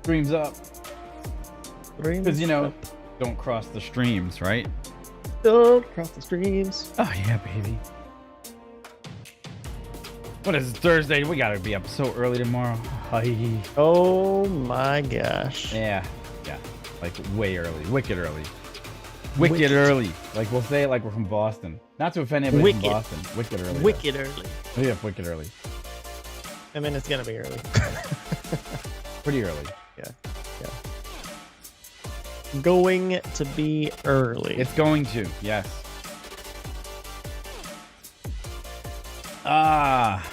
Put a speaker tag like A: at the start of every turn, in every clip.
A: Streams up. Because, you know,
B: Up.
A: don't cross the streams, right?
B: Don't cross the streams.
A: Oh, yeah, baby. What is it, Thursday? We gotta be up so early tomorrow. Hi.
B: Oh my gosh.
A: Yeah. Like, way early. Wicked early. Wicked early. Like, we'll say it like we're from Boston. Not to offend anybody from Boston. Wicked early.
B: Wicked early.
A: Oh, yeah, wicked early.
B: I mean, it's gonna be early.
A: Pretty early.
B: Yeah. Going to be early.
A: It's going to, yes. Ah.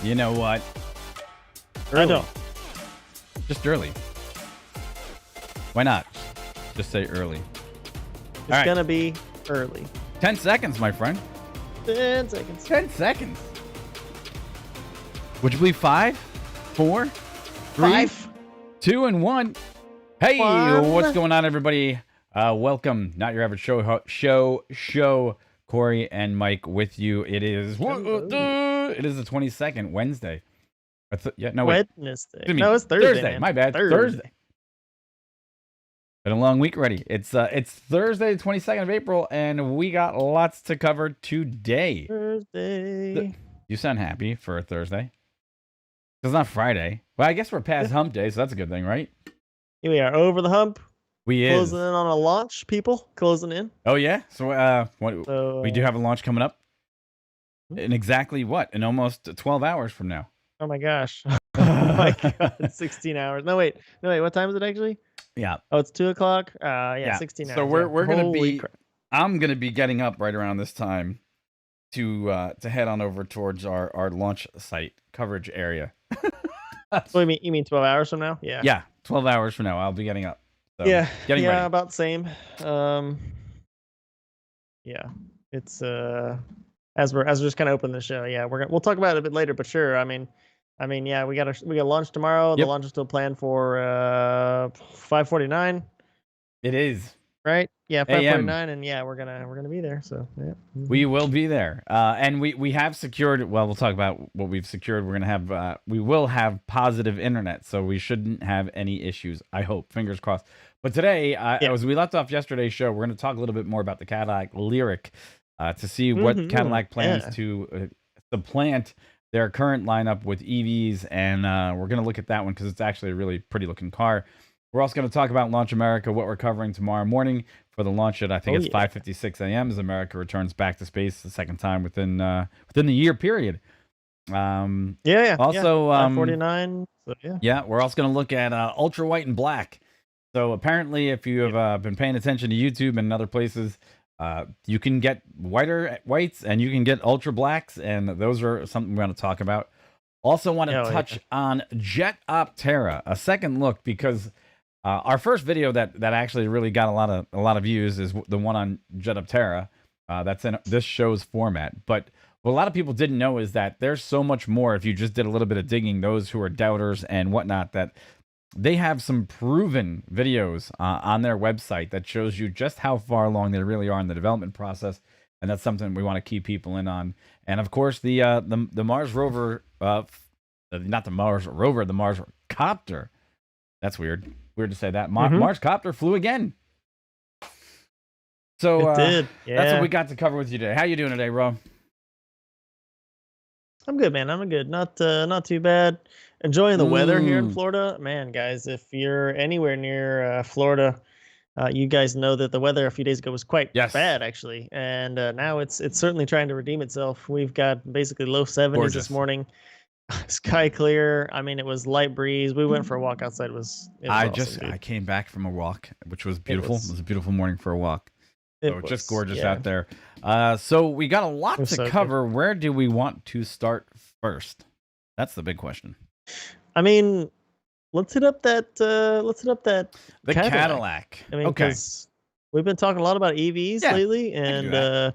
A: You know what?
B: I don't.
A: Just early. Why not? Just say early.
B: It's gonna be early.
A: 10 seconds, my friend.
B: 10 seconds.
A: 10 seconds. Would you believe 5, 4, 3,
B: 5,
A: 2, and 1? Hey,
B: 1.
A: What's going on, everybody? Welcome. Not your average show. Corey and Mike with you. It is the 22nd, Wednesday.
B: Wednesday.
A: Wait.
B: No, it's Thursday. Man.
A: My bad. Thursday. Been a long week already. It's Thursday, the 22nd of April, and we got lots to cover today.
B: Thursday.
A: You sound happy for a Thursday. It's not Friday. Well, I guess we're past hump day, so that's a good thing, right?
B: Here we are over the hump.
A: We
B: Closing in on a launch, people. Closing in.
A: Oh, yeah? So, we do have a launch coming up. In exactly what? In almost 12 hours from now.
B: Oh my gosh. Oh my god. 16 hours. No, wait. What time is it actually?
A: Yeah.
B: Oh, it's 2 o'clock. Yeah, 16 hours.
A: So we're gonna
B: Holy
A: be.
B: crap.
A: I'm gonna be getting up right around this time to head on over towards our launch site coverage area.
B: So you mean 12 hours from now? Yeah.
A: Yeah, 12 hours from now, I'll be getting up. So,
B: Getting
A: ready.
B: about the same. Yeah, it's as we're just kind of opening the show. Yeah, we'll talk about it a bit later, but sure. I mean, yeah, we got launch tomorrow.
A: Yep.
B: The launch is still planned for 5:49.
A: It is.
B: Right? Yeah, 5:49, and yeah, we're gonna be there. So yeah,
A: we will be there, and we have secured. Well, we'll talk about what we've secured. We're gonna have we will have positive internet, so we shouldn't have any issues. I hope, fingers crossed. But today, as we left off yesterday's show, we're gonna talk a little bit more about the Caddy Lyriq to see what Cadillac plans to supplant their current lineup with EVs, and we're gonna look at that one because it's actually a really pretty looking car. We're also going to talk about Launch America, what we're covering tomorrow morning for the launch at, I think it's 5:56 a.m. as America returns back to space the second time within the year period. Also,
B: 5:49. So
A: yeah, we're also going to look at ultra white and black. So apparently, if you have been paying attention to YouTube and other places, you can get whites and you can get ultra blacks, and those are something we're going to talk about. Also, want to touch on Jetoptera, a second look, because our first video that actually really got a lot of views is the one on Jetoptera. That's in this show's format. But what a lot of people didn't know is that there's so much more if you just did a little bit of digging. Those who are doubters and whatnot, that they have some proven videos on their website that shows you just how far along they really are in the development process. And that's something we want to keep people in on. And of course, the Mars rover, not the Mars rover, the Mars Copter. That's weird. Weird to say that. Mars Copter flew again. So
B: it did. Yeah.
A: That's what we got to cover with you today. How you doing today, Ro?
B: I'm good, man. I'm good. Not too bad. Enjoying the weather here in Florida, man. Guys, if you're anywhere near Florida, you guys know that the weather a few days ago was quite bad, actually, and now it's certainly trying to redeem itself. We've got basically low 70s this morning. Sky clear. I mean, it was light breeze. We went for a walk outside. It was awesome,
A: I came back from a walk, which was beautiful. It was a beautiful morning for a walk. So it's just gorgeous out there. So we got a lot to cover. Good. Where do we want to start first? That's the big question.
B: I mean, let's hit up that
A: the Cadillac.
B: I mean, because we've been talking a lot about EVs lately, and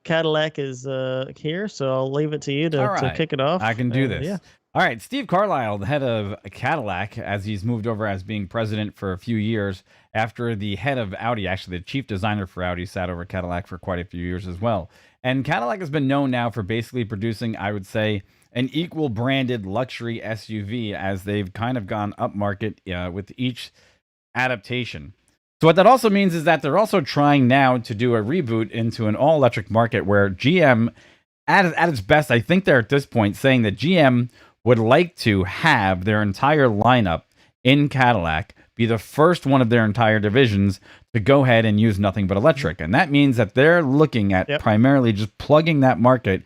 B: Cadillac is here, so I'll leave it to you to kick it off.
A: I can do this. Yeah. All right, Steve Carlisle, the head of Cadillac, as he's moved over as being president for a few years, after the head of Audi, actually the chief designer for Audi, sat over Cadillac for quite a few years as well. And Cadillac has been known now for basically producing, I would say, an equal branded luxury SUV as they've kind of gone upmarket with each adaptation. So what that also means is that they're also trying now to do a reboot into an all-electric market where GM, at its best, I think they're at this point saying that GM would like to have their entire lineup in Cadillac be the first one of their entire divisions to go ahead and use nothing but electric. And that means that they're looking at primarily just plugging that market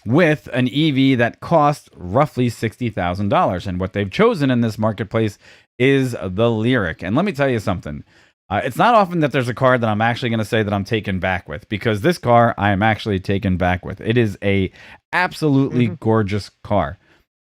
A: with an EV that costs roughly $60,000. And what they've chosen in this marketplace is the Lyriq. And let me tell you something. It's not often that there's a car that I'm actually going to say that I'm taken back with, because this car I am actually taken back with. It is a absolutely gorgeous car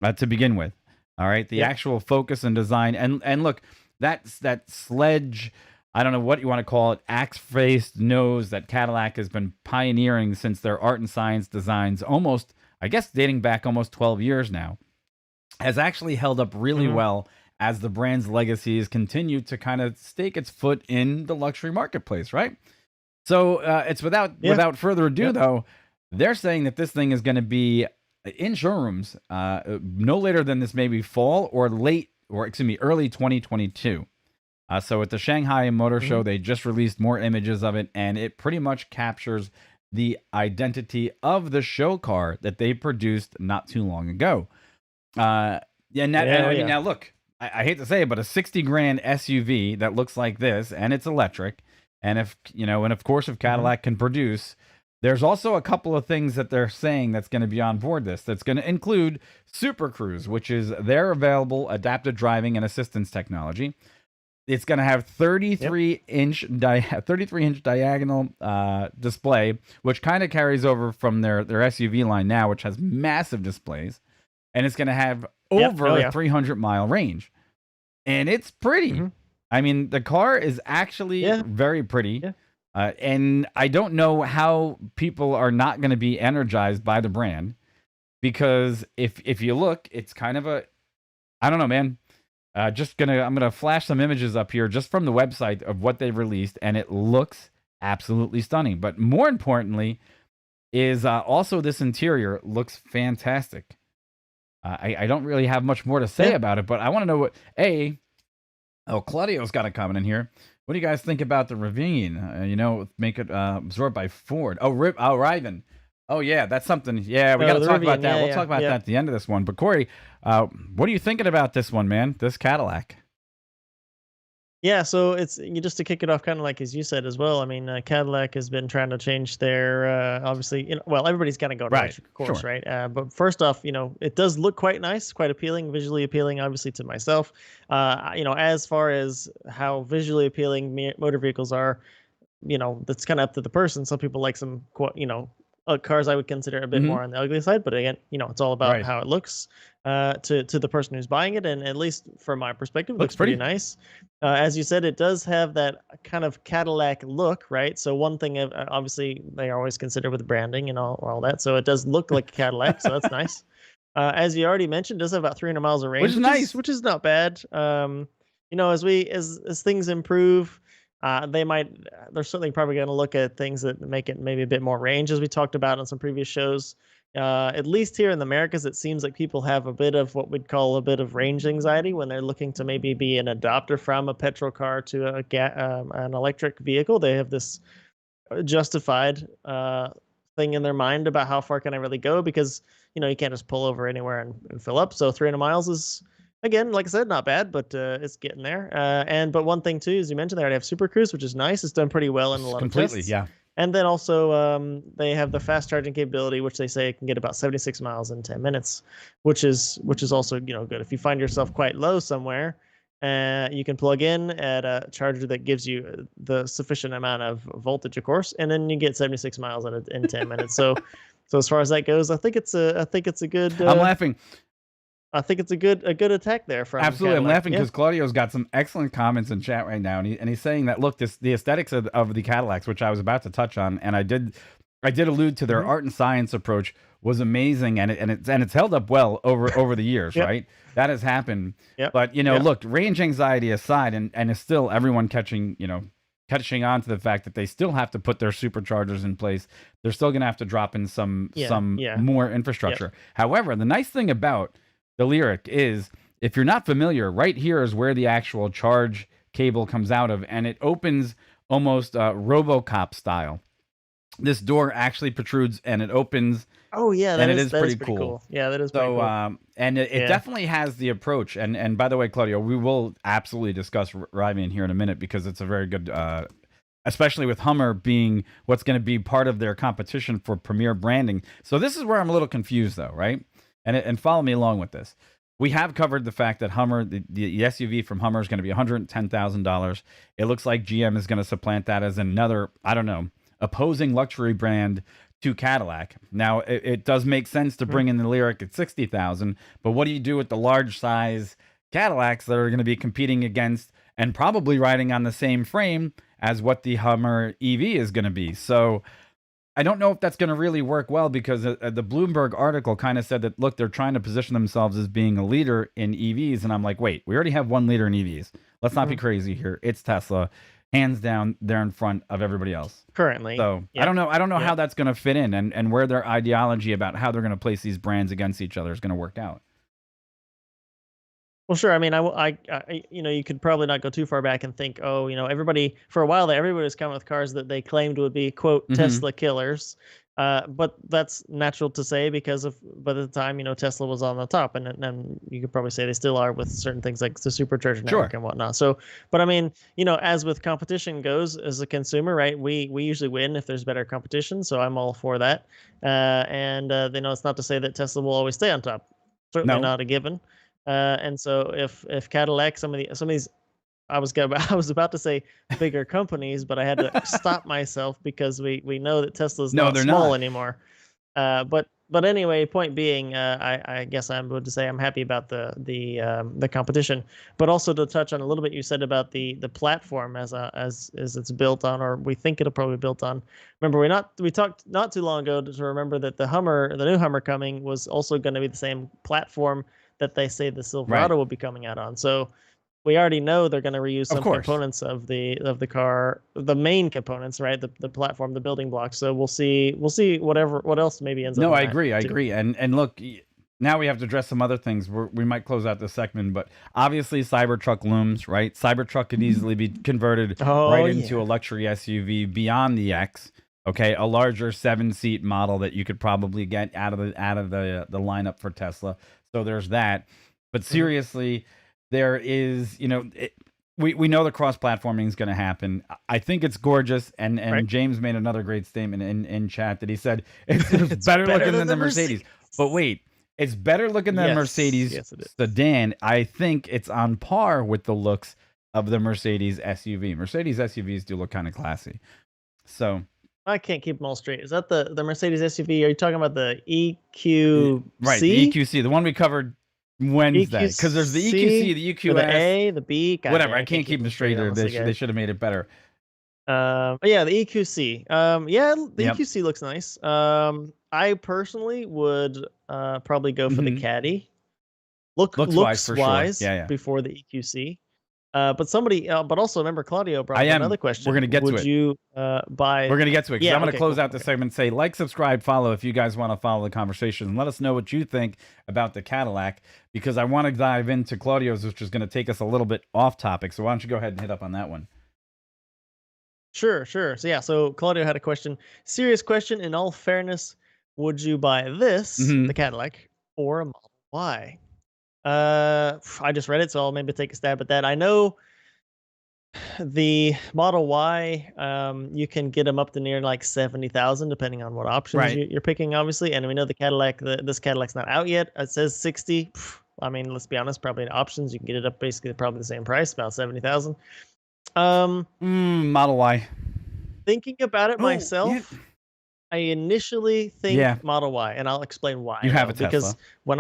A: to begin with. All right. The actual focus and design. And look, that sledge, I don't know what you want to call it, axe-faced nose that Cadillac has been pioneering since their art and science designs, almost, I guess, dating back almost 12 years now, has actually held up really well as the brand's legacy has continued to kind of stake its foot in the luxury marketplace, right? So it's without further ado, though, they're saying that this thing is going to be in showrooms no later than this maybe fall or early 2022. So at the Shanghai Motor Show, they just released more images of it, and it pretty much captures the identity of the show car that they produced not too long ago. Now look, I hate to say it, but a 60 grand SUV that looks like this, and it's electric, and if Cadillac can produce, there's also a couple of things that they're saying that's going to be on board this. That's going to include Super Cruise, which is their available adaptive driving and assistance technology. It's going to have 33-inch diagonal display, which kind of carries over from their SUV line now, which has massive displays. And it's going to have over a 300-mile range. And it's pretty. I mean, the car is actually very pretty. And I don't know how people are not going to be energized by the brand, because if you look, it's kind of I don't know, man. I'm gonna flash some images up here just from the website of what they've released, and it looks absolutely stunning. But more importantly, is also this interior looks fantastic. I don't really have much more to say about it, but I want to know what Claudio's got a comment in here. What do you guys think about the Ravine? Make it absorbed by Ford. Riven. Oh, yeah, that's something. Yeah, we got to talk about that. We'll talk about that at the end of this one. But Corey, what are you thinking about this one, man? This Cadillac?
B: Yeah, so it's just to kick it off, kind of like as you said as well. I mean, Cadillac has been trying to change their obviously. Everybody's got to go to electric, of course, right? But first off, it does look quite nice, quite appealing, visually appealing, obviously to myself. As far as how visually appealing motor vehicles are, that's kind of up to the person. Some people like some, cars I would consider a bit more on the ugly side, but again, it's all about how it looks to the person who's buying it, and at least from my perspective, it looks pretty nice. As you said, it does have that kind of Cadillac look, right? So one thing, obviously, they always consider with branding and all that. So it does look like a Cadillac, so that's nice. As you already mentioned, it does have about 300 miles of range,
A: which is nice,
B: which is not bad. As things improve, they're certainly probably going to look at things that make it maybe a bit more range, as we talked about on some previous shows. At least here in the Americas, it seems like people have a bit of what we'd call a bit of range anxiety when they're looking to maybe be an adopter from a petrol car to an electric vehicle. They have this justified thing in their mind about how far can I really go, because you can't just pull over anywhere and fill up. So 300 miles is, again, like I said, not bad, but it's getting there. But one thing too, as you mentioned, they already have Super Cruise, which is nice. It's done pretty well in a lot of tests. And then also they have the fast charging capability, which they say can get about 76 miles in 10 minutes, which is also good. If you find yourself quite low somewhere, you can plug in at a charger that gives you the sufficient amount of voltage, of course, and then you get 76 miles in 10 minutes. So as far as that goes, I think it's a good.
A: I'm laughing.
B: I think it's a good attack there from
A: absolutely.
B: Cadillac.
A: I'm laughing because Claudio's got some excellent comments in chat right now, and he's saying that look, the aesthetics of the Cadillacs, which I was about to touch on, and I did allude to their art and science approach, was amazing, and it's held up well over the years, right? That has happened. But look, range anxiety aside, and it's still everyone catching catching on to the fact that they still have to put their superchargers in place. They're still going to have to drop in some more infrastructure. However, the nice thing about the Lyriq is, if you're not familiar, right here is where the actual charge cable comes out of, and it opens almost RoboCop style. This door actually protrudes and it opens.
B: Oh yeah,
A: that is pretty cool.
B: Yeah, that is pretty cool.
A: And it definitely has the approach. And by the way, Claudio, we will absolutely discuss Rivian here in a minute, because it's a very good, especially with Hummer being what's going to be part of their competition for premier branding. So this is where I'm a little confused, though, right? And follow me along with this. We have covered the fact that Hummer, the SUV from Hummer, is going to be $110,000. It looks like GM is going to supplant that as another, I don't know, opposing luxury brand to Cadillac. Now, it does make sense to bring in the Lyriq at $60,000, but what do you do with the large size Cadillacs that are going to be competing against and probably riding on the same frame as what the Hummer EV is going to be? So I don't know if that's going to really work well, because the Bloomberg article kind of said that, look, they're trying to position themselves as being a leader in EVs. And I'm like, wait, we already have one leader in EVs. Let's not be crazy here. It's Tesla. Hands down, they're in front of everybody else
B: currently.
A: So I don't know how that's going to fit in, and where their ideology about how they're going to place these brands against each other is going to work out.
B: Well, sure. I mean, I you could probably not go too far back and think, oh, everybody, for a while, everybody was coming with cars that they claimed would be, quote, Tesla killers. But that's natural to say, because by the time, Tesla was on the top, and you could probably say they still are with certain things like the supercharger network and whatnot. So, but I mean, as with competition goes, as a consumer, right, we usually win if there's better competition. So I'm all for that. It's not to say that Tesla will always stay on top. Certainly not a given. And so if Cadillac, some of these, I was about to say bigger companies, but I had to stop myself, because we know that Tesla's not small anymore. But anyway, point being, I guess I'm going to say I'm happy about the competition, but also to touch on a little bit you said about the platform as it's built on, or we think it'll probably be built on. Remember, we talked not too long ago to remember that the new Hummer coming was also going to be the same platform that they say the Silverado will be coming out on. So we already know they're going to reuse some components of the car, the main components, right? The platform, the building blocks. So we'll see what else maybe ends up.
A: No, I agree. And look, now we have to address some other things. We might close out this segment, but obviously Cybertruck looms, right? Cybertruck could easily be converted into a luxury SUV beyond the X. Okay, a larger 7-seat model that you could probably get out of the lineup for Tesla. So there's that. But seriously, there is, we know the cross-platforming is going to happen. I think it's gorgeous, and James made another great statement in chat that he said it's better looking than the Mercedes. But wait, it's better looking than the Mercedes sedan. I think it's on par with the looks of the Mercedes SUV. Mercedes SUVs do look kind of classy. So
B: I can't keep them all straight. Is that the Mercedes SUV? Are you talking about the EQC?
A: Right, the EQC, the one we covered Wednesday, because there's the EQC, the EQS,
B: the A, the B,
A: whatever. I can't keep them straight. They should have made it better.
B: But yeah, the EQC. The EQC looks nice. I personally would probably go for the Caddy. Looks wise before the EQC. But also remember, Claudio brought up another question.
A: We're going to get to it.
B: Would you buy?
A: We're going to get to it, because I'm going to close out the segment. Say like, subscribe, follow if you guys want to follow the conversation, and let us know what you think about the Cadillac, because I want to dive into Claudio's, which is going to take us a little bit off topic. So why don't you go ahead and hit up on that one?
B: Sure. So Claudio had a question, serious question. In all fairness, would you buy this, the Cadillac, or a Model Y? I just read it, so I'll maybe take a stab at that. I know the Model Y, you can get them up to near like 70,000, depending on what options you're picking, obviously. And we know the Cadillac, this Cadillac's not out yet. It says 60. I mean, let's be honest, probably in options you can get it up basically probably the same price, about 70,000.
A: Model Y.
B: Thinking about it myself, I initially think Model Y, and I'll explain why.
A: You have a Tesla.
B: Because when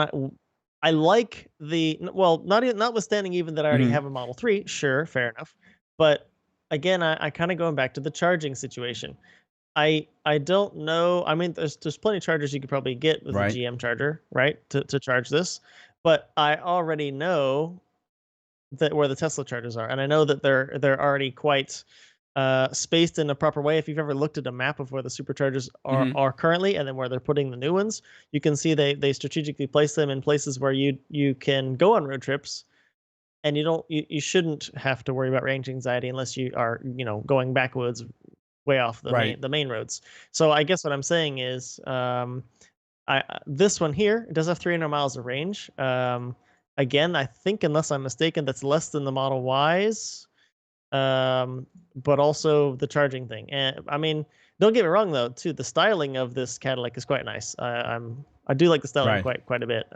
B: I like notwithstanding even that I already have a Model 3, sure, fair enough. But again, I kind of going back to the charging situation. I don't know. I mean, there's plenty of chargers you could probably get with a GM charger, right, to charge this. But I already know that where the Tesla chargers are, and I know that they're already quite spaced in a proper way. If you've ever looked at a map of where the superchargers
A: Hmm.
B: are currently, and then where they're putting the new ones, you can see they strategically place them in places where you can go on road trips, and you shouldn't have to worry about range anxiety unless you are going backwoods way off
A: Right.
B: the main roads. So I guess what I'm saying is, this one here, it does have 300 miles of range. Again, I think, unless I'm mistaken, that's less than the Model Ys. But also the charging thing. And I mean, don't get me wrong though, too. The styling of this Cadillac is quite nice. I do like the styling
A: Right.
B: quite a bit.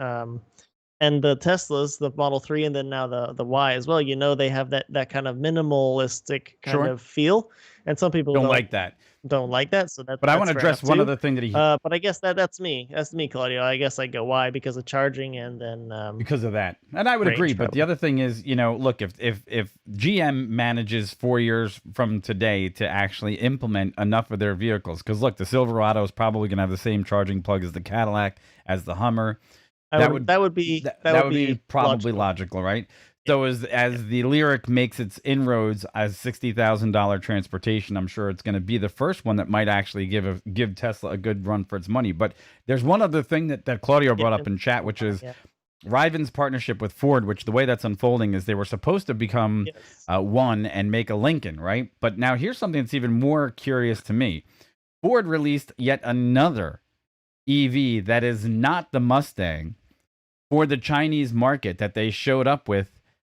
B: And the Teslas, the Model 3, and then now the Y as well, they have that kind of minimalistic kind
A: Sure.
B: of feel. And some people
A: Don't like that.
B: don't like that, so
A: But I want
B: that's
A: to
B: fair
A: address
B: enough
A: one
B: too.
A: other thing that
B: But I guess that's me. That's me, Claudio. I guess I go Y because of charging, and then
A: because of that. And I would
B: range,
A: agree. But the
B: probably.
A: other thing is, look, if GM manages 4 years from today to actually implement enough of their vehicles, because look, the Silverado is probably going to have the same charging plug as the Cadillac, as the Hummer. That would be probably logical, right? So as the Lyriq makes its inroads as $60,000 transportation, I'm sure it's going to be the first one that might actually give Tesla a good run for its money. But there's one other thing that Claudio brought up in chat, which is Riven's partnership with Ford, which the way that's unfolding is they were supposed to become one and make a Lincoln, right? But now here's something that's even more curious to me. Ford released yet another EV that is not the Mustang for the Chinese market that they showed up with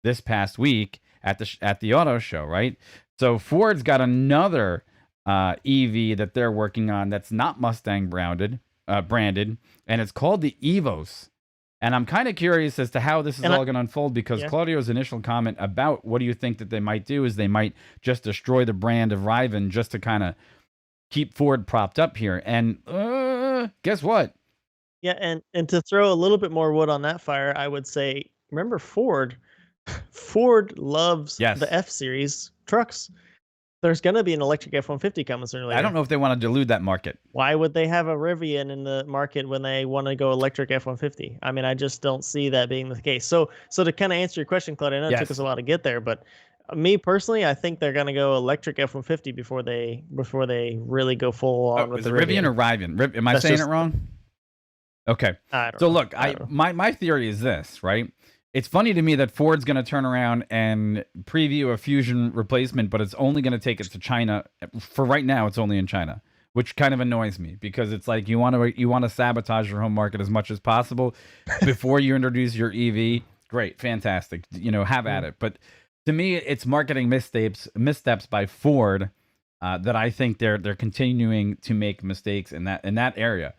A: this past week at the auto show, right? So Ford's got another EV that they're working on that's not Mustang branded, and it's called the Evos. And I'm kind of curious as to how this is all going to unfold, because Claudio's initial comment about what do you think that they might do is they might just destroy the brand of Riven just to kind of keep Ford propped up here. And guess what?
B: Yeah, and to throw a little bit more wood on that fire, I would say, remember Ford? Ford loves the F-Series trucks. There's going to be an electric F-150 coming sooner or later.
A: I don't know if they want to dilute that market.
B: Why would they have a Rivian in the market when they want to go electric F-150? I mean, I just don't see that being the case. So to kind of answer your question, Claude, I know it took us a while to get there, but me personally, I think they're going to go electric F-150 before they really go full on with the
A: Rivian or Riven? Am I saying it wrong? Okay. So look, my theory is this, right? It's funny to me that Ford's going to turn around and preview a Fusion replacement, but it's only going to take it to China. For right now, it's only in China, which kind of annoys me, because it's like you want to sabotage your home market as much as possible before you introduce your EV. Great, fantastic, have at it. But to me, it's marketing missteps by Ford that I think they're continuing to make mistakes in that area.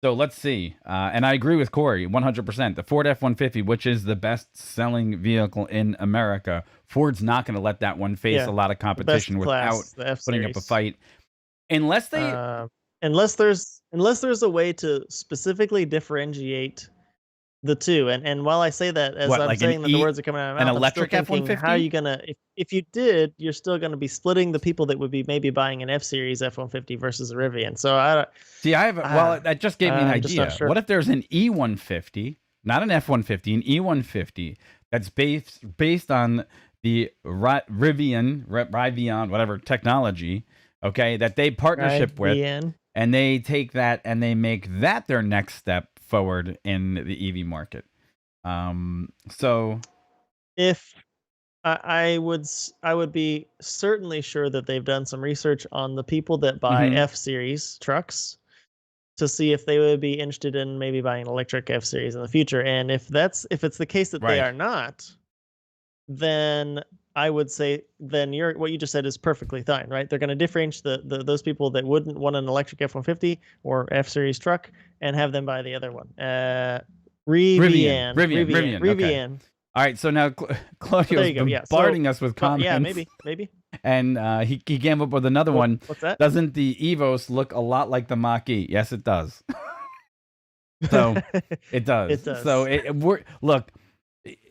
A: So let's see. And I agree with Corey 100%. The Ford F-150, which is the best-selling vehicle in America, Ford's not going to let that one face a lot of competition without putting up a fight. Unless
B: there's a way to specifically differentiate the two. And while I say that, as I'm saying that the words are coming out of my mouth,
A: an electric F-150?
B: How are you going to, if you did, you're still going to be splitting the people that would be maybe buying an F-Series F-150 versus a Rivian. So
A: that just gave me an idea.
B: Sure.
A: What if there's an E-150, not an F-150, an E-150 that's based on the Rivian, whatever technology, okay, that they partnership with, and they take that and they make that their next step forward in the EV market. So
B: if I would be certainly sure that they've done some research on the people that buy F-Series trucks to see if they would be interested in maybe buying an electric F-Series in the future. And if it's the case that they are not, then I would say then what you just said is perfectly fine, right? They're going to differentiate those people that wouldn't want an electric F-150 or F-Series truck and have them buy the other one. Rivian.
A: Okay. All right, so now Claudio's bombarding us with comments.
B: Yeah, maybe.
A: And he came up with another one.
B: What's that?
A: Doesn't the Evos look a lot like the Mach-E? Yes, it does. So it does.
B: It does.
A: So look.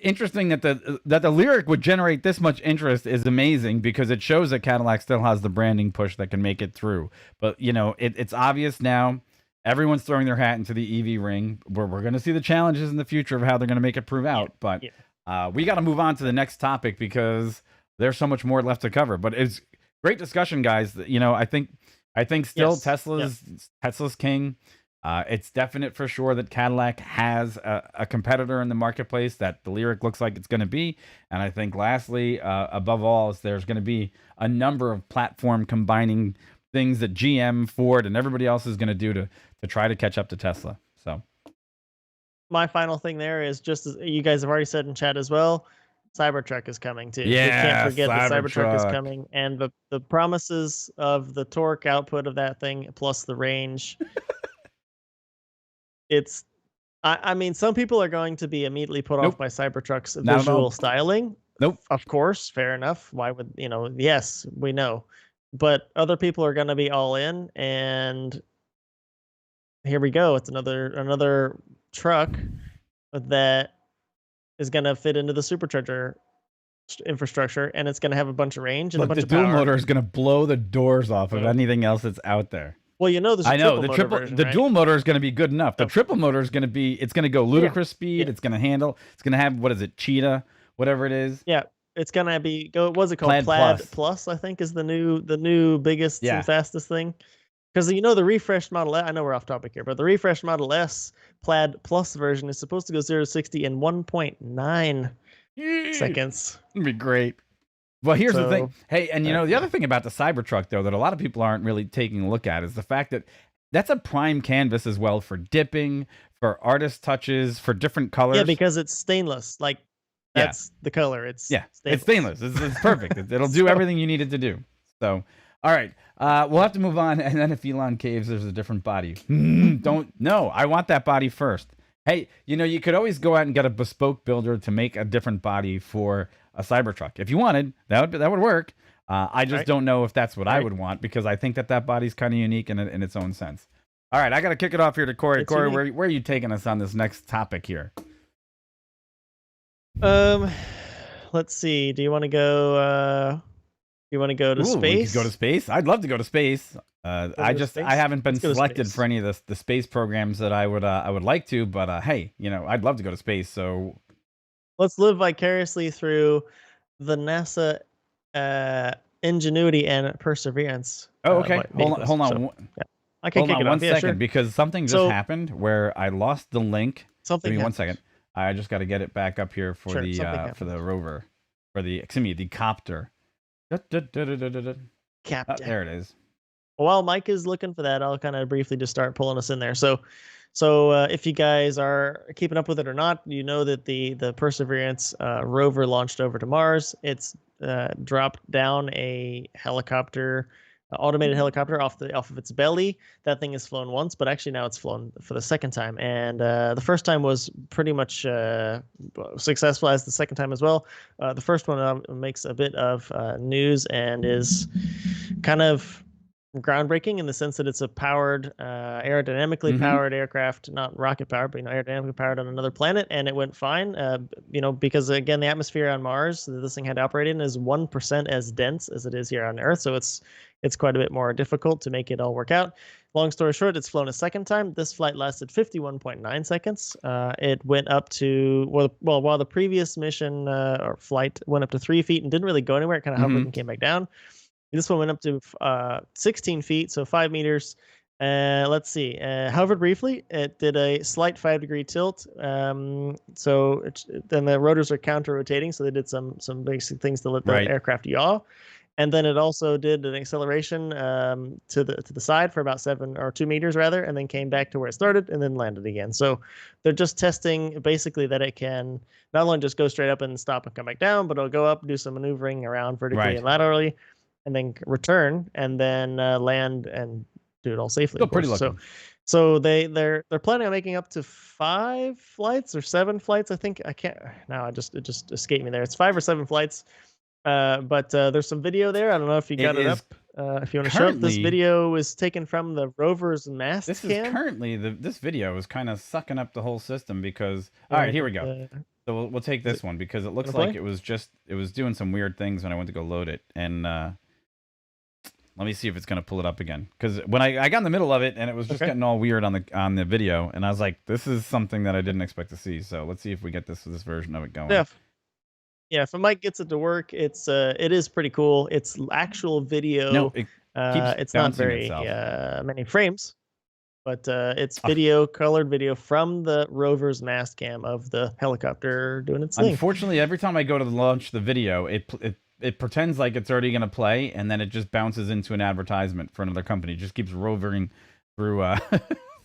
A: Interesting that the Lyriq would generate this much interest is amazing, because it shows that Cadillac still has the branding push that can make it through. But it's obvious now. Everyone's throwing their hat into the EV ring. We're going to see the challenges in the future of how they're going to make it prove out. But we got to move on to the next topic, because there's so much more left to cover. But it's Great discussion, guys. You know, I think still Tesla's king. It's definite for sure that Cadillac has a competitor in the marketplace that the Lyriq looks like it's going to be. And I think lastly, above all, is there's going to be a number of platform combining things that GM, Ford, and everybody else is going to do to try to catch up to Tesla. So
B: my final thing there is, just as you guys have already said in chat as well, Cybertruck is coming too.
A: Yeah,
B: we can't forget that Cybertruck is
A: Cybertruck.
B: coming, and the promises of the torque output of that thing plus the range. It's, I mean, some people are going to be immediately put off by Cybertruck's visual styling.
A: Nope.
B: Of course, fair enough. Why would, you know? Yes, we know, but other people are going to be all in, and here we go. It's another truck that is going to fit into the supercharger infrastructure, and it's going to have a bunch of range and a bunch of power.
A: The dual motor is going to blow the doors off of anything else that's out there.
B: Well, you know, there's
A: the dual motor is going to be good enough. The triple motor is going to be, it's going to go ludicrous speed. Yeah. It's going to handle. It's going to have, what is it, Cheetah, whatever it is.
B: Yeah, it's going to be what's it called? Plaid Plus, I think, is the new biggest and fastest thing. Because, you know, the refreshed Model S, I know we're off topic here, but the refreshed Model S Plaid Plus version is supposed to go 0 to 60 in 1.9 seconds.
A: It'd be great. Well, here's the thing. Hey, and you know, the other thing about the Cybertruck, though, that a lot of people aren't really taking a look at is the fact that that's a prime canvas as well for dipping, for artist touches, for different colors.
B: Yeah, because it's stainless. Like, that's the color. It's stainless.
A: It's stainless. It's perfect. It'll do everything you need it to do. So, all right. We'll have to move on. And then if Elon caves, there's a different body. No, I want that body first. Hey, you know, you could always go out and get a bespoke builder to make a different body for a Cybertruck. If you wanted, that would work. I just don't know if that's what I would want, because I think that body's kind of unique in its own sense. All right, I got to kick it off here to Corey. Corey, where are you taking us on this next topic here?
B: Let's see. Do you want to go? You want to go to space?
A: We could go to space. I'd love to go to space. I haven't been selected for any of the space programs that I would like to, but hey, you know, I'd love to go to space. So
B: let's live vicariously through the NASA Ingenuity and Perseverance.
A: Oh, okay. Hold on.
B: So, I can kick it off.
A: 1 second, because something just happened where I lost the link. Give me 1 second. I just got to get it back up here for the rover, the Copter.
B: Captain.
A: There it is.
B: While Mike is looking for that, I'll kind of briefly just start pulling us in there. So if you guys are keeping up with it or not, you know that the Perseverance rover launched over to Mars. It's dropped down a helicopter, automated helicopter off of its belly. That thing has flown once, but actually now it's flown for the second time. And the first time was pretty much successful as the second time as well. The first one makes a bit of news and is kind of groundbreaking in the sense that it's a powered, aerodynamically powered aircraft, not rocket powered, but aerodynamically powered on another planet, and it went fine. Because again, the atmosphere on Mars that this thing had to operate in is 1% as dense as it is here on Earth, so it's quite a bit more difficult to make it all work out. Long story short, it's flown a second time. This flight lasted 51.9 seconds. It went up to while the previous mission or flight went up to 3 feet and didn't really go anywhere. It kind of hovered and came back down. This one went up to 16 feet, so 5 meters. Let's see. Hovered briefly. It did a slight 5-degree tilt. Then the rotors are counter-rotating, so they did some basic things to let the aircraft yaw. And then it also did an acceleration to the side for about 2 meters rather, and then came back to where it started and then landed again. So they're just testing basically that it can not only just go straight up and stop and come back down, but it'll go up, do some maneuvering around vertically and laterally, and then return and then land and do it all safely.
A: Pretty lucky.
B: So they're planning on making up to 5 flights or 7 flights. I think it just escaped me there. It's 5 or 7 flights. But there's some video there. I don't know if you got it up. If you want to show up, this video is taken from the rover's mast cam.
A: This video is kind of sucking up the whole system because all right, here we go. So we'll take this one because it looks like it was doing some weird things when I went to go load it, and let me see if it's gonna pull it up again, because when I got in the middle of it and it was just getting all weird on the video, and I was like, this is something that I didn't expect to see. So let's see if we get this version of it going.
B: Yeah. Yeah, if a mic gets it to work, it is pretty cool. It's actual
A: No,
B: video.
A: it keeps
B: It's not
A: bouncing
B: very
A: itself.
B: many frames, but it's video, colored video from the rover's mast cam of the helicopter doing its thing.
A: Unfortunately, every time I go to launch the video, it pretends like it's already going to play, and then it just bounces into an advertisement for another company. It just keeps rovering through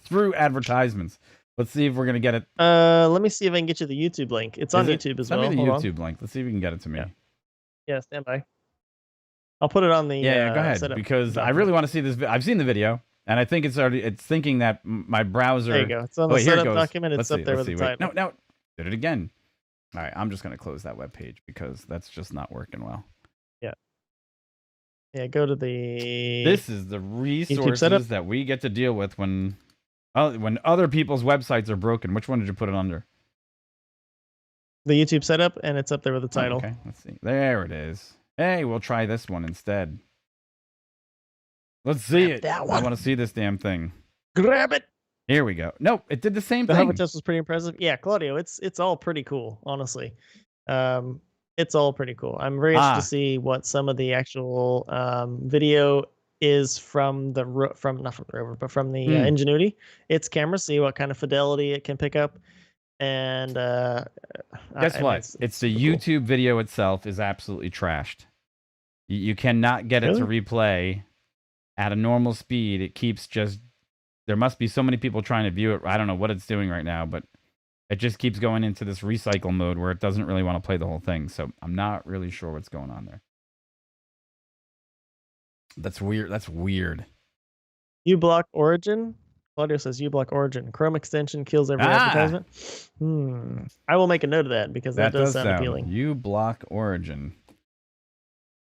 A: through advertisements. Let's see if we're going to get it.
B: Let me see if I can get you the YouTube link. It's on YouTube as well.
A: Send me the YouTube link. Let's see if we can get it to me.
B: Yeah, stand by. I'll put it on the
A: go ahead, because I really want to see this. I've seen the video, and I think it's thinking that my browser.
B: There you go. It's on the setup document. It's up there with the title.
A: No, did it again. All right, I'm just going to close that web page because that's just not working well.
B: Yeah, go to the...
A: This is the resources that we get to deal with when other people's websites are broken. Which one did you put it under?
B: The YouTube setup, and it's up there with the title.
A: Okay, let's see. There it is. Hey, we'll try this one instead. Let's see it. That one. I want to see this damn thing.
B: Grab it.
A: Here we go. Nope, it did the same thing.
B: The hover test was pretty impressive. Yeah, Claudio, it's all pretty cool, honestly. It's all pretty cool. I'm very interested to see what some of the actual video is from the not from the rover, but from the Ingenuity. Its camera, see what kind of fidelity it can pick up. And
A: guess what? It's the YouTube video itself is absolutely trashed. You cannot get it to replay at a normal speed. It keeps just... There must be so many people trying to view it. I don't know what it's doing right now, but it just keeps going into this recycle mode where it doesn't really want to play the whole thing. So I'm not really sure what's going on there. That's weird. That's weird.
B: uBlock Origin. Claudio says uBlock Origin. Chrome extension kills every advertisement. I will make a note of that because that does sound appealing.
A: uBlock Origin.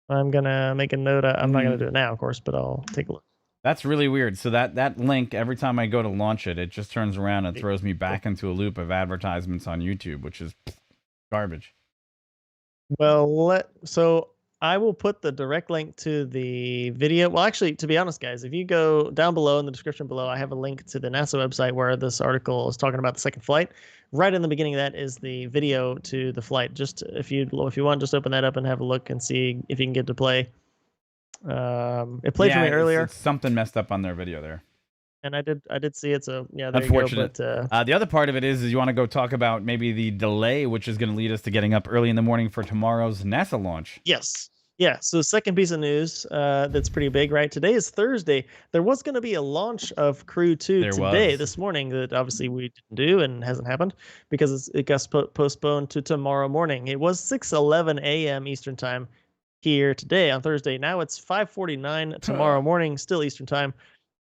B: I'm going to make a note. I'm not going to do it now, of course, but I'll take a look.
A: That's really weird. So that link, every time I go to launch it, it just turns around and throws me back into a loop of advertisements on YouTube, which is garbage.
B: Well, so I will put the direct link to the video. Well, actually, to be honest, guys, if you go down below in the description below, I have a link to the NASA website where this article is talking about the second flight. Right in the beginning of that is the video to the flight. Just if you want, just open that up and have a look and see if you can get to play. It played for me earlier.
A: It's something messed up on their video there,
B: and I did see it. So yeah, there
A: unfortunate.
B: You go, but,
A: the other part of it is you want to go talk about maybe the delay, which is going to lead us to getting up early in the morning for tomorrow's NASA launch.
B: Yes. Yeah. So second piece of news that's pretty big, right? Today is Thursday. There was going to be a launch of Crew 2 this morning that obviously we didn't do and hasn't happened because it got postponed to tomorrow morning. It was 6:11 a.m. Eastern time here today on Thursday. Now it's 5:49 tomorrow morning, still Eastern time,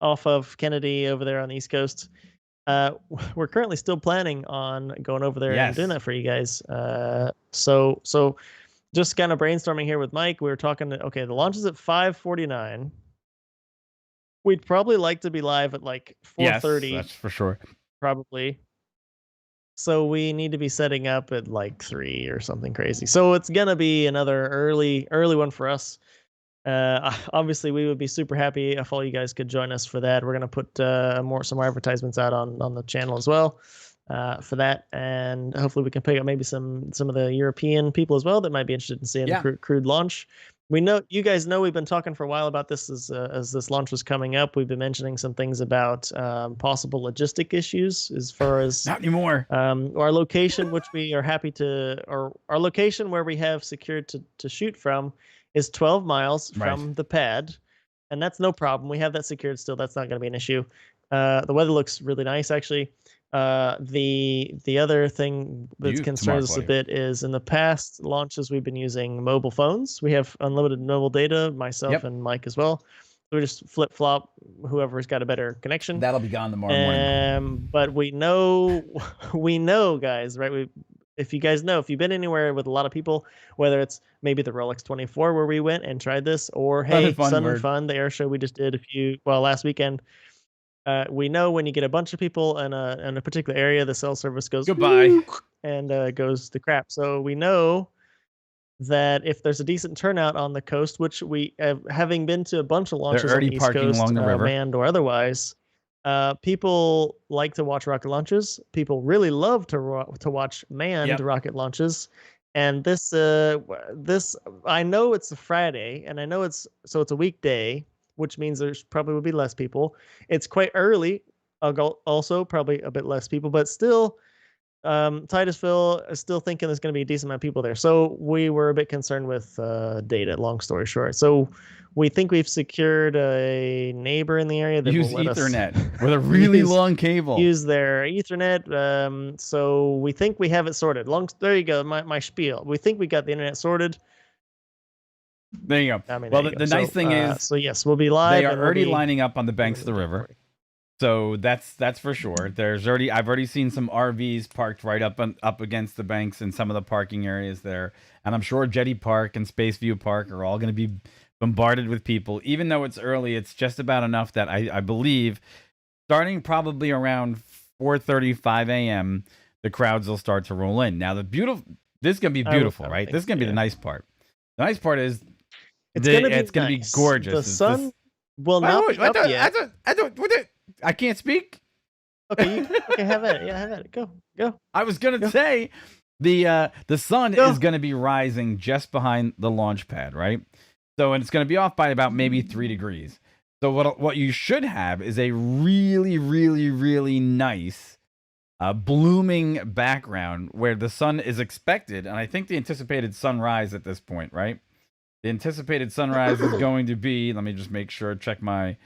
B: off of Kennedy over there on the East Coast. We're currently still planning on going over there and doing that for you guys. So just kind of brainstorming here with Mike. We were talking, okay, the launch is at 5:49. We'd probably like to be live at like 4:30.
A: Yes, that's for sure.
B: Probably. So we need to be setting up at like 3 or something crazy. So it's gonna be another early one for us. Obviously, we would be super happy if all you guys could join us for that. We're gonna put some more advertisements out on the channel as well for that, and hopefully we can pick up maybe some of the European people as well that might be interested in seeing the crewed launch. We know you guys know we've been talking for a while about this as this launch was coming up. We've been mentioning some things about possible logistic issues as far as
A: not anymore.
B: Our location, which we are happy to, or our location where we have secured to shoot from, is 12 miles from the pad, and that's no problem. We have that secured still. That's not going to be an issue. The weather looks really nice, actually. The other thing that concerns us a bit is in the past launches we've been using mobile phones. We have unlimited mobile data, myself and Mike as well. So we just flip flop whoever's got a better connection.
A: That'll be gone tomorrow morning.
B: But we know, guys, right? If you guys know, if you've been anywhere with a lot of people, whether it's maybe the Rolex 24 where we went and tried this, or hey, Sun and Fun, the air show we just did last weekend. We know when you get a bunch of people in a particular area, the cell service goes
A: goodbye
B: and goes to crap. So we know that if there's a decent turnout on the coast, which we having been to a bunch of launches on the East Coast,
A: along the river,
B: manned or otherwise, people like to watch rocket launches. People really love to watch manned rocket launches. And this I know it's a Friday, and I know it's a weekday, which means there's probably will be less people. It's quite early, also probably a bit less people, but still, Titusville is still thinking there's going to be a decent amount of people there. So we were a bit concerned with data, long story short. So we think we've secured a neighbor in the area that
A: use
B: will let
A: Ethernet
B: us
A: with a really long cable.
B: Use their Ethernet. So we think we have it sorted. There you go, my spiel. We think we got the internet sorted.
A: There you go.
B: I mean,
A: well, the nice thing is,
B: so yes, we'll be live.
A: They are already lining up on the banks of the river. So that's for sure. I've already seen some RVs parked right up against the banks in some of the parking areas there, and I'm sure Jetty Park and Spaceview Park are all going to be bombarded with people. Even though it's early, it's just about enough that I believe, starting probably around 4:35 a.m., the crowds will start to roll in. Now this is going to be beautiful, right? This is going to be the nice part. The nice part is it's going to be gorgeous.
B: The sun will not be up yet.
A: I can't speak.
B: Okay, have at it. Yeah, have at it. Go.
A: I was gonna say the sun is gonna be rising just behind the launch pad, right? So, and it's gonna be off by about maybe 3 degrees. So what you should have is a really, really, really nice blooming background where the sun is expected, and I think the anticipated sunrise at this point, right? The anticipated sunrise is going to be, let me just make sure, check my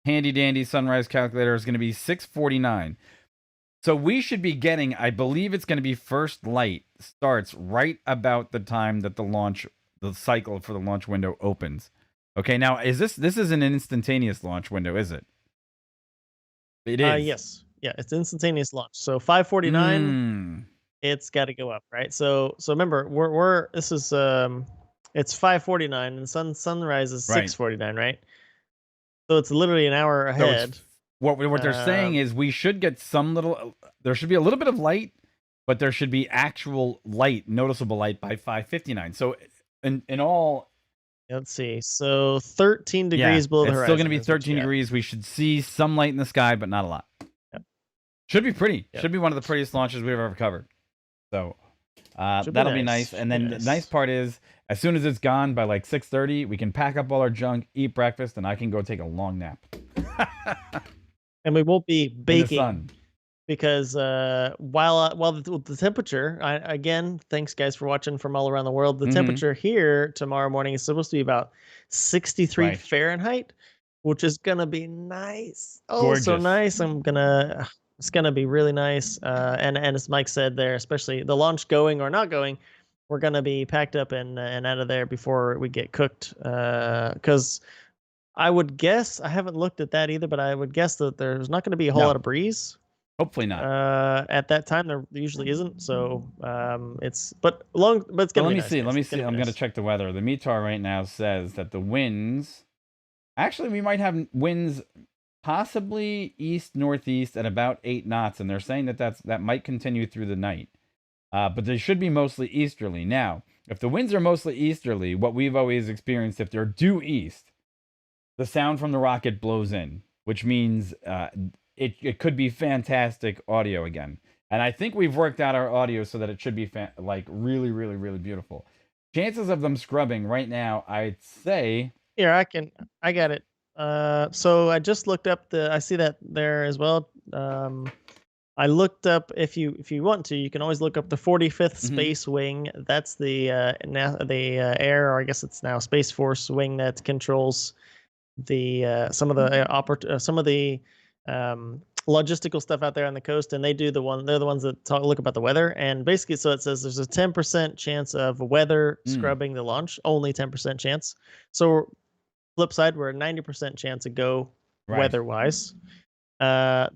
A: handy dandy sunrise calculator, is going to be 6:49. So we should be getting, I believe it's going to be first light starts right about the time that the cycle for the launch window opens. Okay, now this is an instantaneous launch window, is it? It is.
B: Yes. Yeah, it's instantaneous launch. So 5:49, it's got to go up, right? So remember, this is it's 5:49 and sunrise is 6:49, right? So it's literally an hour ahead.
A: So what they're saying is we should get there should be a little bit of light, but there should be actual light, noticeable light by 5:59. So in all,
B: let's see. So 13 degrees below the horizon.
A: It's still going to be 13 degrees. We should see some light in the sky, but not a lot. Yep. Should be pretty. Yep. Should be one of the prettiest launches we've ever covered. So that'll be nice. And then the nice part is, as soon as it's gone by like 6:30, we can pack up all our junk, eat breakfast, and I can go take a long nap.
B: And we won't be baking because while the temperature, again, thanks guys for watching from all around the world. The temperature here tomorrow morning is supposed to be about 63 Fahrenheit, which is gonna be nice. Oh, gorgeous. So nice! It's gonna be really nice. And as Mike said there, especially the launch going or not going, we're gonna be packed up and out of there before we get cooked. Because I would guess, I haven't looked at that either, but I would guess that there's not going to be a whole lot of breeze.
A: Hopefully not.
B: At that time, there usually isn't. So it's but it's going to be nice.
A: Let me see. I'm going to check the weather. The METAR right now says that the winds. Actually, we might have winds possibly east-northeast at about 8 knots, and they're saying that might continue through the night. But they should be mostly easterly. Now, if the winds are mostly easterly, what we've always experienced, if they're due east, the sound from the rocket blows in, which means it could be fantastic audio again. And I think we've worked out our audio so that it should be really, really, really beautiful. Chances of them scrubbing right now, I'd say.
B: Here, I got it. So I just looked up I see that there as well. I looked up, if you want to, you can always look up the 45th Space Wing. That's the air, or I guess it's now Space Force wing that controls some of the logistical stuff out there on the coast, and they're the ones that look about the weather. And basically, so it says there's a 10% chance of weather scrubbing the launch, only 10% chance. So flip side, we're a 90% chance of go weather wise. The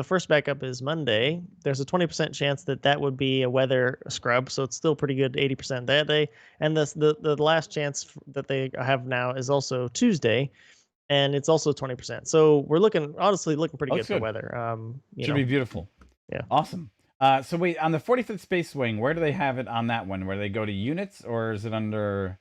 B: first backup is Monday. There's a 20% chance that would be a weather scrub, so it's still pretty good, 80% that day. And the last chance that they have now is also Tuesday, and it's also 20%. So we're honestly looking pretty good for weather.
A: Should be beautiful.
B: Yeah,
A: awesome. So wait, on the 45th Space Wing, where do they have it on that one? Where they go to units, or is it under?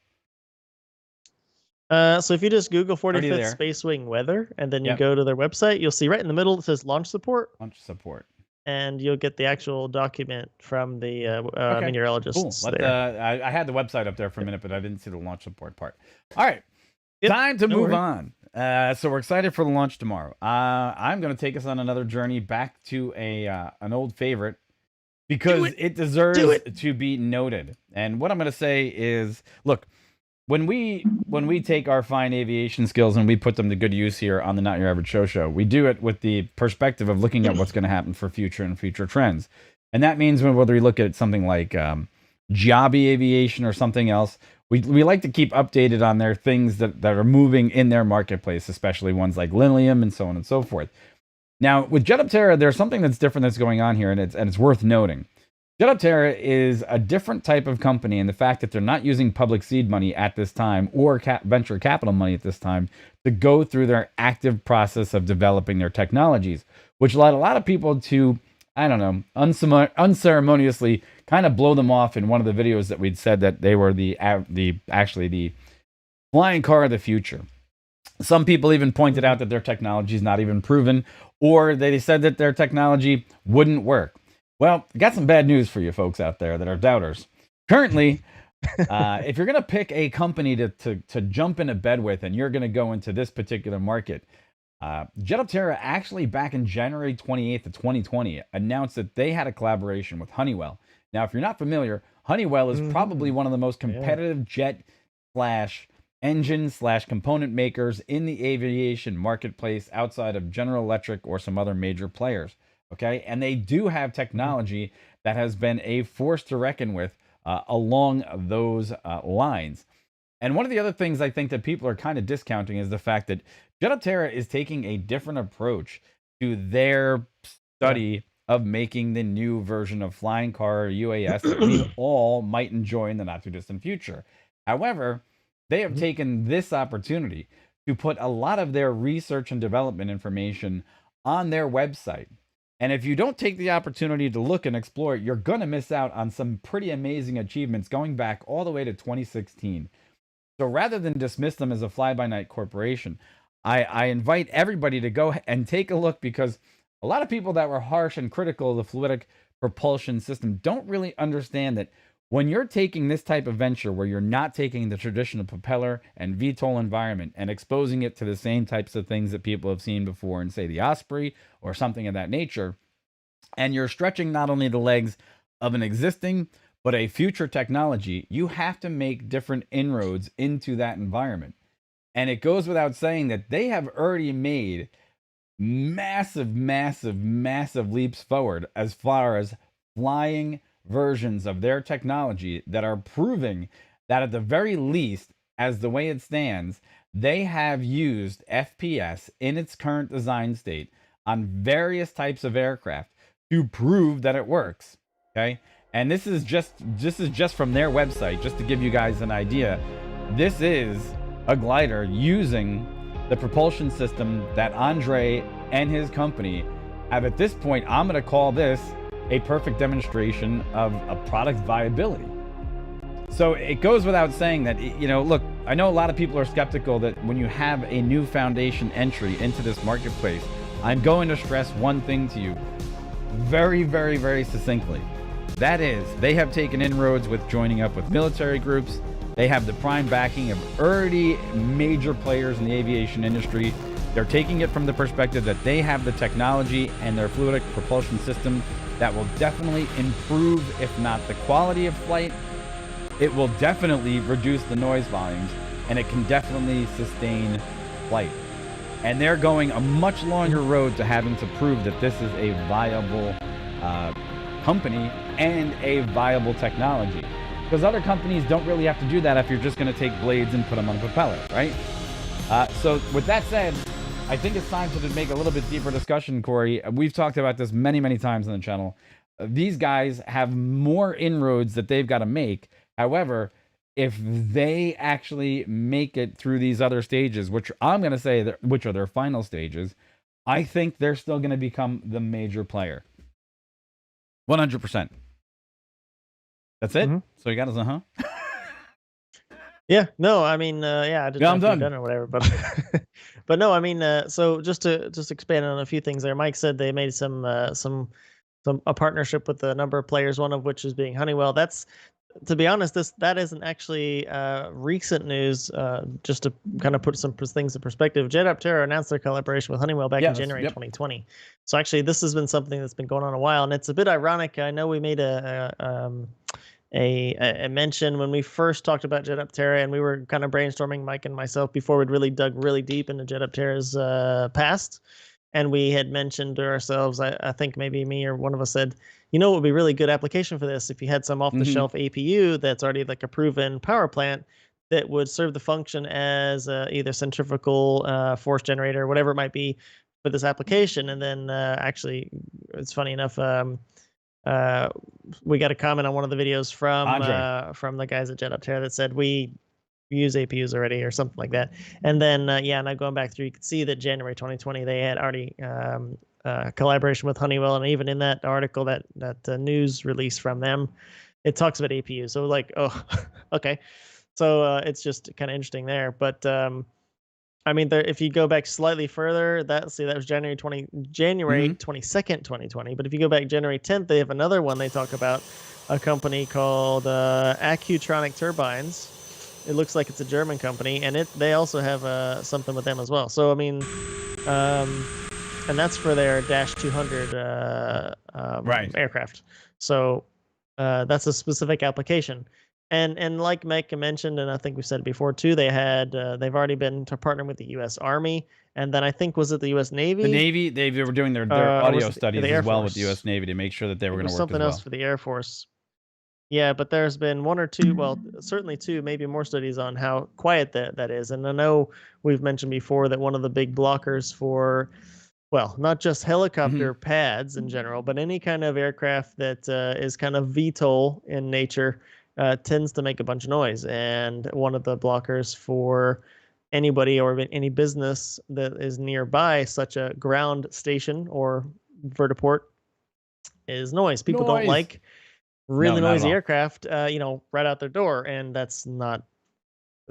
B: So if you just Google 45th Space Wing weather, and then you go to their website, you'll see right in the middle it says launch support.
A: Launch support.
B: and you'll get the actual document from the
A: Okay.
B: meteorologists
A: Cool.
B: there.
A: I had the website up there for a minute, but I didn't see the launch support part. All right.
B: Yep,
A: Time to
B: no
A: move
B: worries.
A: on. So we're excited for the launch tomorrow. I'm going to take us on another journey back to an old favorite because it deserves to be noted. And what I'm going to say is, look, when we take our fine aviation skills and we put them to good use here on the Not Your Average Show, we do it with the perspective of looking at what's going to happen for future trends. And that means whether we look at something like Jobby Aviation or something else, we like to keep updated on their things that are moving in their marketplace, especially ones like Lilium and so on and so forth. Now, with Jetoptera, there's something that's different that's going on here, and it's worth noting. Jetoptera is a different type of company in the fact that they're not using public seed money at this time or venture capital money at this time to go through their active process of developing their technologies, which led a lot of people to, I don't know, unceremoniously kind of blow them off in one of the videos that we'd said that they were actually the flying car of the future. Some people even pointed out that their technology is not even proven, or they said that their technology wouldn't work. Well, I got some bad news for you folks out there that are doubters. Currently, if you're going to pick a company to jump into bed with and you're going to go into this particular market, Jetoptera actually back in January 28th of 2020 announced that they had a collaboration with Honeywell. Now, if you're not familiar, Honeywell is probably one of the most competitive jet / engine / component makers in the aviation marketplace outside of General Electric or some other major players. Okay, and they do have technology that has been a force to reckon with along those lines. And one of the other things I think that people are kind of discounting is the fact that Jetoptera is taking a different approach to their study of making the new version of flying car or UAS that we all might enjoy in the not too distant future. However, they have taken this opportunity to put a lot of their research and development information on their website. And if you don't take the opportunity to look and explore it, you're going to miss out on some pretty amazing achievements going back all the way to 2016. So rather than dismiss them as a fly-by-night corporation, I invite everybody to go and take a look, because a lot of people that were harsh and critical of the fluidic propulsion system don't really understand that when you're taking this type of venture where you're not taking the traditional propeller and VTOL environment and exposing it to the same types of things that people have seen before in, say, the Osprey or something of that nature, and you're stretching not only the legs of an existing but a future technology, you have to make different inroads into that environment. And it goes without saying that they have already made massive leaps forward as far as flying versions of their technology that are proving that at the very least, as the way it stands, they have used FPS in its current design state on various types of aircraft to prove that it works. Okay, and this is just from their website, just to give you guys an idea. This is a glider using the propulsion system that Andre and his company have. At this point, I'm going to call this a perfect demonstration of a product viability. So it goes without saying that, look, I know a lot of people are skeptical that when you have a new foundation entry into this marketplace, I'm going to stress one thing to you very succinctly. That is, they have taken inroads with joining up with military groups. They have the prime backing of already major players in the aviation industry. They're taking it from the perspective that they have the technology and their fluidic propulsion system that will definitely improve, if not the quality of flight, it will definitely reduce the noise volumes, and it can definitely sustain flight. And they're going a much longer road to having to prove that this is a viable company and a viable technology. Because other companies don't really have to do that if you're just going to take blades and put them on a propeller, right? So with that said, I think it's time to make a little bit deeper discussion, Corey. We've talked about this many times on the channel. These guys have more inroads that they've got to make. However, if they actually make it through these other stages, which I'm going to say which are their final stages, I think they're still going to become the major player. 100%. That's it? So you got us, huh?
B: Yeah, no, I mean, I just
A: I'm done
B: or whatever, but but no, I mean, so just to expand on a few things there, Mike said they made some a partnership with a number of players, one of which is being Honeywell. That's, to be honest, that isn't actually recent news. Just to kind of put some things in perspective, Jetoptera announced their collaboration with Honeywell back in January 2020. So actually, this has been something that's been going on a while, and it's a bit ironic. I know we made a mention when we first talked about Jetoptera, and we were kind of brainstorming, Mike and myself, before we'd really dug really deep into Jetoptera's past. And we had mentioned to ourselves, I think maybe me or one of us said, you know, it would be really good application for this if you had some off-the-shelf APU that's already like a proven power plant that would serve the function as either centrifugal force generator, whatever it might be for this application. And then actually, it's funny enough, we got a comment on one of the videos from the guys at Jetoptera that said we use APUs already or something like that. And then now going back through, you can see that January 2020 they had already collaboration with Honeywell, and even in that article, that news release from them, it talks about APUs. So like, oh, okay. So it's just kind of interesting there. But I mean, if you go back slightly further, that was January 22nd, 2020. But if you go back January 10th, they have another one. They talk about a company called Accutronic Turbines. It looks like it's a German company, and they also have something with them as well. So I mean, and that's for their Dash 200 aircraft. So that's a specific application. And like Mike mentioned, and I think we said it before too, they've already been to partner with the U.S. Army, and then I think was it the U.S. Navy?
A: The Navy, they were doing their audio studies as well with the U.S. Navy to make sure that they were going to work
B: something
A: as well.
B: else for the Air Force. Yeah, but there's been one or two, well, certainly two, maybe more studies on how quiet that is. And I know we've mentioned before that one of the big blockers for, well, not just helicopter pads in general, but any kind of aircraft that is kind of VTOL in nature tends to make a bunch of noise. And one of the blockers for anybody or any business that is nearby such a ground station or vertiport is noise. People don't like really noisy aircraft, right out their door, and that's not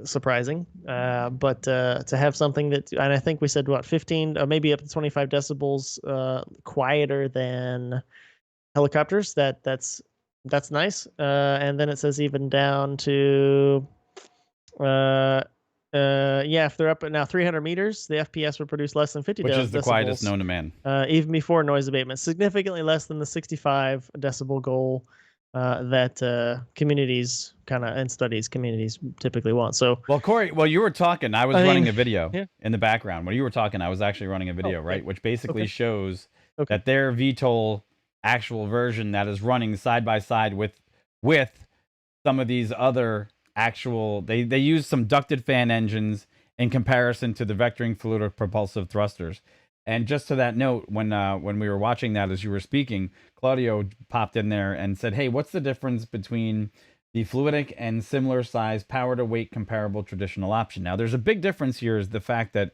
B: surprising. But to have something that, and I think we said 15, maybe up to 25 decibels quieter than helicopters. That's nice. And then it says even down to if they're up at now 300 meters, the FPS would produce less than 50 decibels.
A: Which is the quietest known to man.
B: Even before noise abatement, significantly less than the 65 decibel goal that communities communities typically want. So,
A: well, Corey, while you were talking, I was running a video in the background. When you were talking, I was actually running a video, right? Which basically shows that their VTOL actual version that is running side by side with some of these other actual, they use some ducted fan engines in comparison to the vectoring fluidic propulsive thrusters. And just to that note, when we were watching that as you were speaking, Claudio popped in there and said, hey, what's the difference between the fluidic and similar size power to weight comparable traditional option? Now, there's a big difference here is the fact that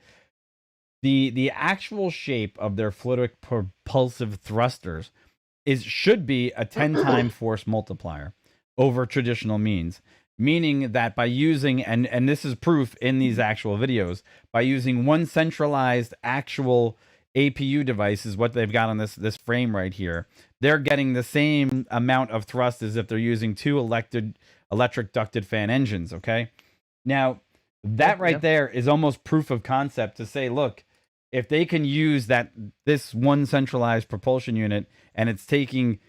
A: the actual shape of their fluidic propulsive thrusters should be a 10-time force multiplier over traditional means. Meaning that by using, and this is proof in these actual videos, by using one centralized actual APU device is what they've got on this frame right here, they're getting the same amount of thrust as if they're using two electric ducted fan engines, okay? Now, that there is almost proof of concept to say, look, if they can use this one centralized propulsion unit and it's taking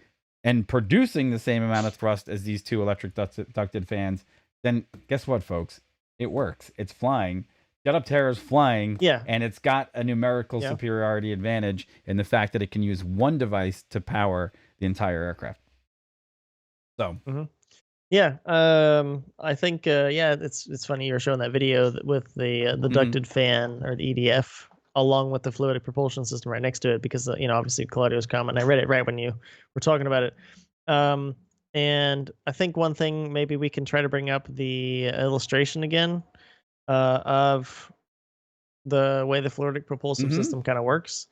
A: and producing the same amount of thrust as these two electric ducted fans, then guess what, folks? It works. It's flying. Jetoptera is flying, and it's got a numerical superiority advantage in the fact that it can use one device to power the entire aircraft. So,
B: I think it's funny you were showing that video with the ducted fan or the EDF along with the fluidic propulsion system right next to it, because obviously Claudio's comment, I read it right when you were talking about it. And I think one thing maybe we can try to bring up the illustration again of the way the fluidic propulsive system kind of works,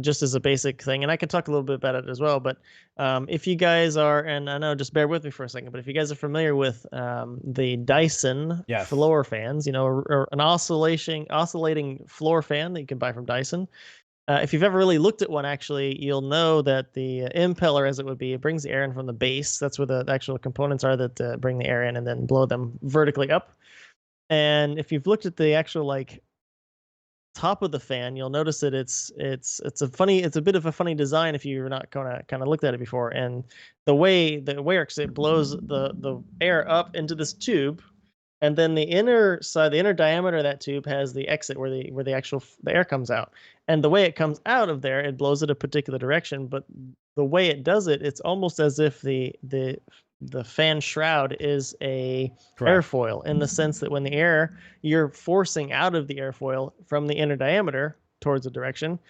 B: just as a basic thing. And I can talk a little bit about it as well. But if you guys are, and I know, just bear with me for a second, but if you guys are familiar with the Dyson floor fans, or an oscillating floor fan that you can buy from Dyson, If you've ever really looked at one, actually, you'll know that the impeller, as it would be, it brings the air in from the base. That's where the actual components are that bring the air in and then blow them vertically up. And if you've looked at the actual like top of the fan, you'll notice that it's a bit of a funny design if you're not kind of looked at it before. And the way that it works, it blows the air up into this tube, and then the inner side, the inner diameter of that tube has the exit where the air comes out. And the way it comes out of there, it blows it a particular direction. But the way it does it, it's almost as if the fan shroud is a airfoil, in the sense that when the air, you're forcing out of the airfoil from the inner diameter towards a direction,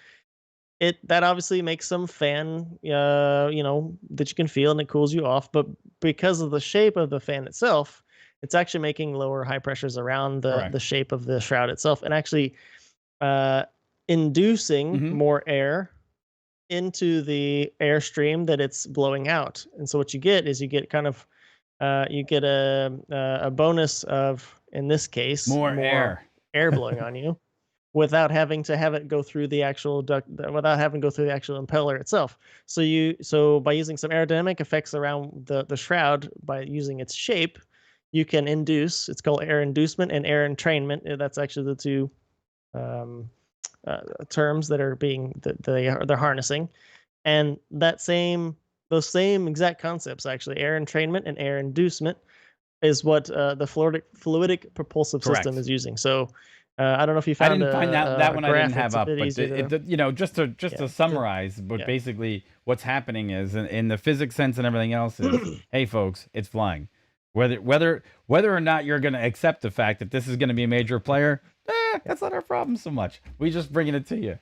B: that obviously makes some fan, that you can feel, and it cools you off. But because of the shape of the fan itself, it's actually making lower high pressures around the shape of the shroud itself, and actually inducing more air into the airstream that it's blowing out. And so what you get is kind of a bonus of, in this case,
A: more
B: air blowing on you, without having to have it go through the actual duct, without having to go through the actual impeller itself. So by using some aerodynamic effects around the shroud, by using its shape, you can induce. It's called air inducement and air entrainment. That's actually the two terms that are they're harnessing. And those same exact concepts, actually, air entrainment and air inducement, is what the fluidic propulsive system is using. So I don't know if you found.
A: I didn't find that one. I didn't have up, but just to summarize, but basically what's happening is, in the physics sense and everything else, is hey folks, it's flying. Whether or not you're going to accept the fact that this is going to be a major player, that's not our problem so much. We just bringing it to you.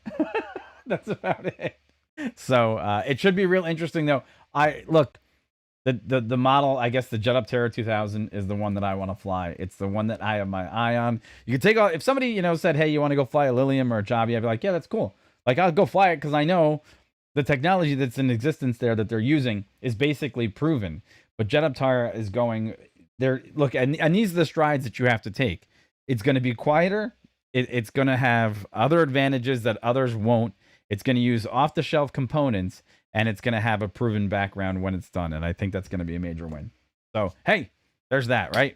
A: That's about it. So it should be real interesting, though. The model, I guess the Jetoptera 2000 is the one that I want to fly. It's the one that I have my eye on. You could take off, if somebody said, hey, you want to go fly a Lilium or a Joby, I'd be like, yeah, that's cool. Like, I'll go fly it because I know the technology that's in existence there that they're using is basically proven. But Jetoptera is going there. Look, and these are the strides that you have to take. It's going to be quieter. It's going to have other advantages that others won't. It's going to use off-the-shelf components, and it's going to have a proven background when it's done. And I think that's going to be a major win. So, hey, there's that, right?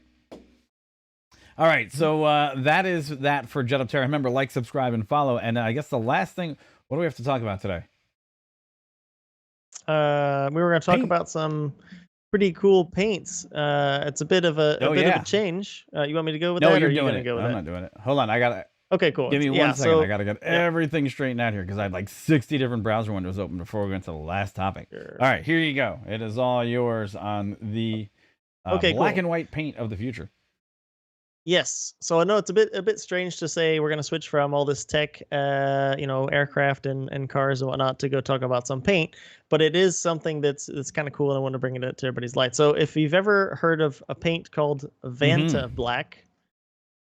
A: All right, so that is that for Jetoptera. Remember, like, subscribe, and follow. And I guess the last thing, what do we have to talk about today?
B: We were going to talk about some pretty cool paints. It's a bit of a bit of a change. You want me to go with that?
A: No, you're doing it. I'm not doing it. Hold on, I got it.
B: Okay, cool.
A: Give me 1 second. I got to get everything straightened out here because I had like 60 different browser windows open before we went to the last topic. Sure. All right, here you go. It is all yours on the black and white paint of the future.
B: Yes. So I know it's a bit strange to say we're going to switch from all this tech, aircraft and cars and whatnot, to go talk about some paint, but it is something that's kind of cool, and I want to bring it to everybody's light. So if you've ever heard of a paint called Vantablack,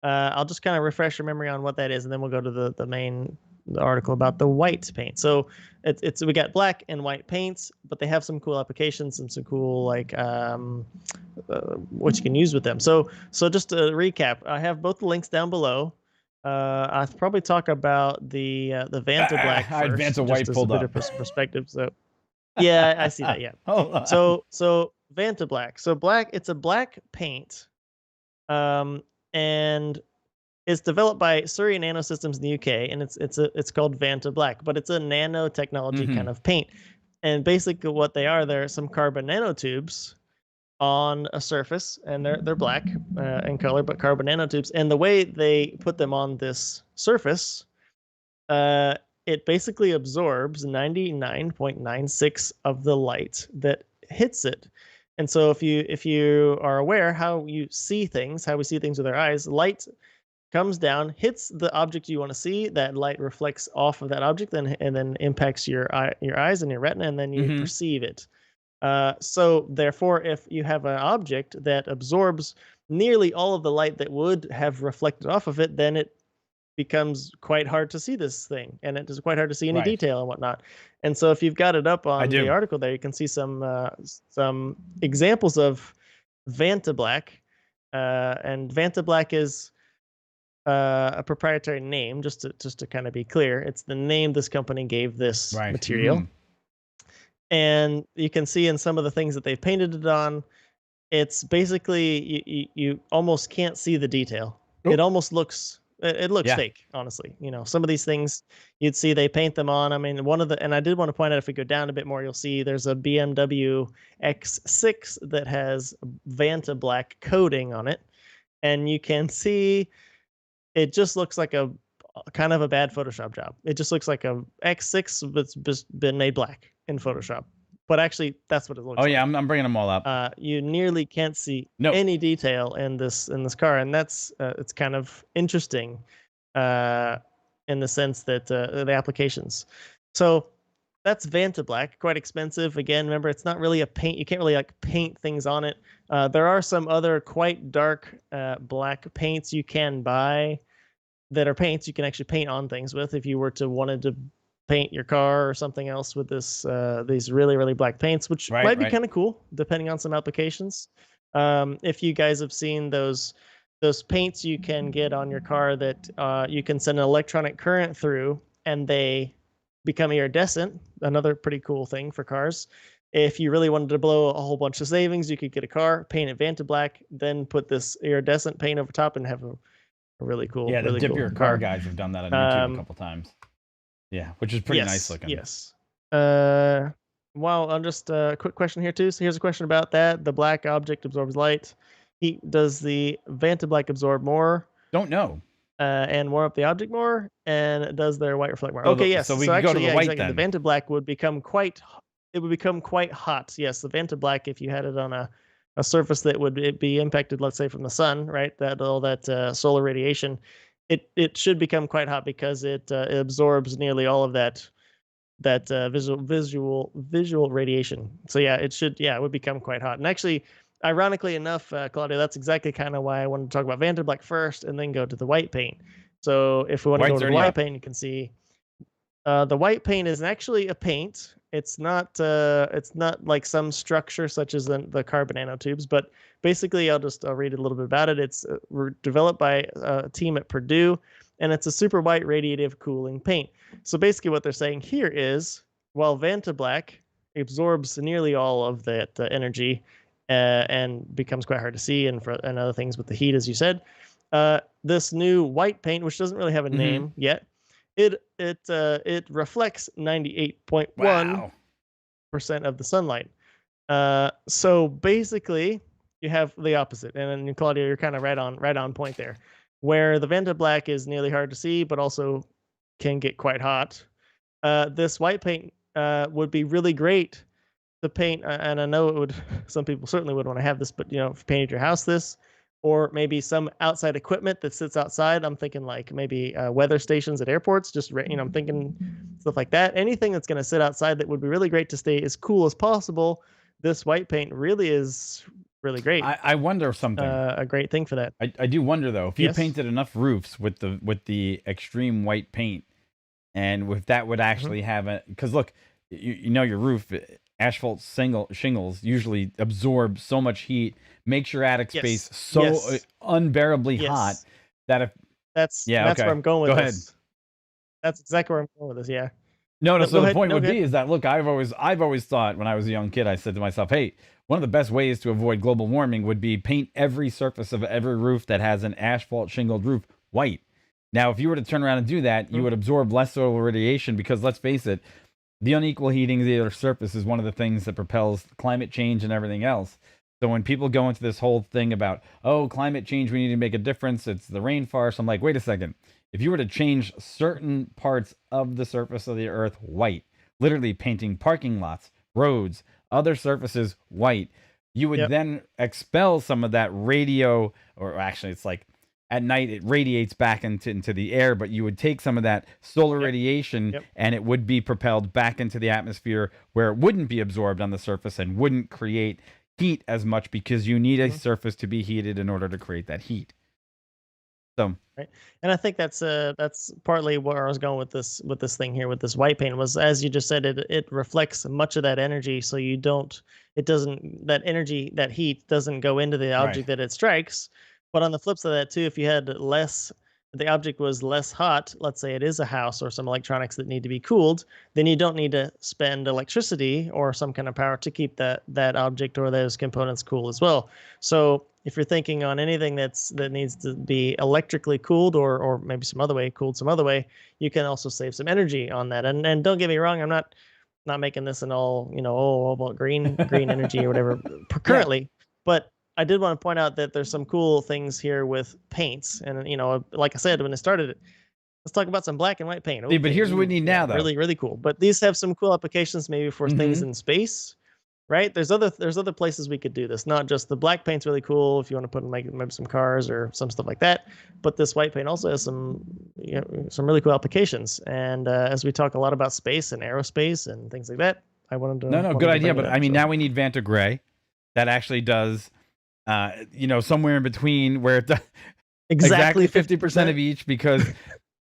B: I'll just kind of refresh your memory on what that is, and then we'll go to the main article about the white paint. So we got black and white paints, but they have some cool applications and some cool what you can use with them. So just to recap, I have both the links down below. I'll probably talk about the Vantablack first.
A: I had Vanta white pulled up.
B: A bit of perspective. So yeah, I see that. Yeah. So Vantablack. So black. It's a black paint. And it's developed by Surrey Nanosystems in the UK, and it's called Vantablack, but it's a nanotechnology kind of paint. And basically, what they're some carbon nanotubes on a surface, and they're black in color, but carbon nanotubes. And the way they put them on this surface, it basically absorbs 99.96 of the light that hits it. And so if you are aware how we see things with our eyes, light comes down, hits the object you want to see, that light reflects off of that object and then impacts your eyes and your retina, and then you perceive it. So therefore, if you have an object that absorbs nearly all of the light that would have reflected off of it, then it becomes quite hard to see this thing, and it is quite hard to see any detail and whatnot. And so if you've got it up on the article there, you can see some examples of Vantablack. And Vantablack is a proprietary name, just to kind of be clear. It's the name this company gave this material. And you can see in some of the things that they've painted it on, it's basically you almost can't see the detail. It almost looks fake, honestly. Some of these things you'd see they paint them on. I mean, and I did want to point out, if we go down a bit more, you'll see there's a BMW X6 that has Vantablack coating on it, and you can see it just looks like a kind of a bad Photoshop job. It just looks like a X6 that's just been made black in Photoshop. But actually, that's what it looks like.
A: Oh yeah, I'm bringing them all up.
B: You nearly can't see any detail in this car, and that's it's kind of interesting in the sense that the applications. So that's Vantablack, quite expensive. Again, remember, it's not really a paint. You can't really like paint things on it. There are some other quite dark black paints you can buy that are paints you can actually paint on things with if you were to wanted to paint your car or something else with these really, really black paints, which might be kind of cool depending on some applications. If you guys have seen those paints you can get on your car that you can send an electronic current through and they become iridescent, another pretty cool thing for cars. If you really wanted to blow a whole bunch of savings, you could get a car, paint it Vantablack, then put this iridescent paint over top and have a really cool.
A: Yeah, the
B: really
A: Dip
B: cool
A: Your Car guys have done that on YouTube a couple times. Yeah, which is pretty nice looking.
B: Yes. Well, I'm just a quick question here too. So here's a question about that. The black object absorbs light. Does the Vantablack absorb more?
A: Don't know.
B: And warm up the object more? And does their white reflect more? Okay, yes.
A: So we can go to the white then.
B: The Vantablack would become quite hot. Yes, the Vantablack, if you had it on a surface that would be impacted, let's say from the sun, right? All that solar radiation, it should become quite hot because it absorbs nearly all of that visual radiation. So yeah, it would become quite hot. And actually, ironically enough, Claudia, that's exactly kind of why I wanted to talk about Vantablack first and then go to the white paint. So if we want to go to the white paint, you can see the white paint is actually a paint. It's not like some structure such as the carbon nanotubes, but basically I'll read a little bit about it. It's developed by a team at Purdue, and it's a super white radiative cooling paint. So basically what they're saying here is, while Vantablack absorbs nearly all of that energy and becomes quite hard to see and other things with the heat, as you said, this new white paint, which doesn't really have a name yet, it reflects 98.1% of the sunlight. So basically, you have the opposite. And then, Claudia, you're kind of right on point there, where the Vantablack is nearly hard to see, but also can get quite hot. This white paint would be really great to paint, and I know it would. Some people certainly would want to have this, but if you painted your house this, or maybe some outside equipment that sits outside. I'm thinking like maybe weather stations at airports. I'm thinking stuff like that. Anything that's going to sit outside that would be really great to stay as cool as possible. This white paint really is really great.
A: I wonder something.
B: A great thing for that.
A: I do wonder though, if you painted enough roofs with the extreme white paint, and if that would actually have because look, your roof, asphalt shingles usually absorb so much heat, makes your attic space so unbearably hot that if that's where I'm going with this. That's exactly where I'm going with this. Yeah. No. So the point would be is that, look, I've always thought when I was a young kid, I said to myself, hey, one of the best ways to avoid global warming would be paint every surface of every roof that has an asphalt shingled roof white. Now, if you were to turn around and do that, you would absorb less solar radiation, because let's face it, the unequal heating of the Earth's surface is one of the things that propels climate change and everything else. So when people go into this whole thing about, climate change, we need to make a difference, it's the rainforest, I'm like, wait a second. If you were to change certain parts of the surface of the Earth white, literally painting parking lots, roads, other surfaces white, you would then expel some of that radio, or actually it's like at night it radiates back into the air, but you would take some of that solar radiation and it would be propelled back into the atmosphere, where it wouldn't be absorbed on the surface and wouldn't create heat as much, because you need a surface to be heated in order to create that heat. So
B: and I think that's partly where I was going with this thing here with this white paint, was, as you just said, it reflects much of that energy, so that energy, that heat doesn't go into the object that it strikes. But on the flip side of that too, if you had less the object was less hot, let's say it is a house or some electronics that need to be cooled, then you don't need to spend electricity or some kind of power to keep that object or those components cool as well. So if you're thinking on anything that needs to be electrically cooled or maybe some other way cooled some other way, you can also save some energy on that. And don't get me wrong, I'm not making this an all, all about green energy or whatever
A: Yeah.
B: currently, but I did want to point out that there's some cool things here with paints. And, like I said, when it started, let's talk about some black and white paint.
A: See, but
B: Okay.
A: here's what we need
B: Yeah,
A: now, though.
B: really, really cool. But these have some cool applications maybe for things in space, right? There's other places we could do this. Not just the black paint's really cool if you want to put in maybe some cars or some stuff like that. But this white paint also has some really cool applications. And as we talk a lot about space and aerospace and things like that, I wanted to.
A: No, good idea. But I mean, now we need Vanta Gray that actually does. Somewhere in between where it exactly 50% of each, because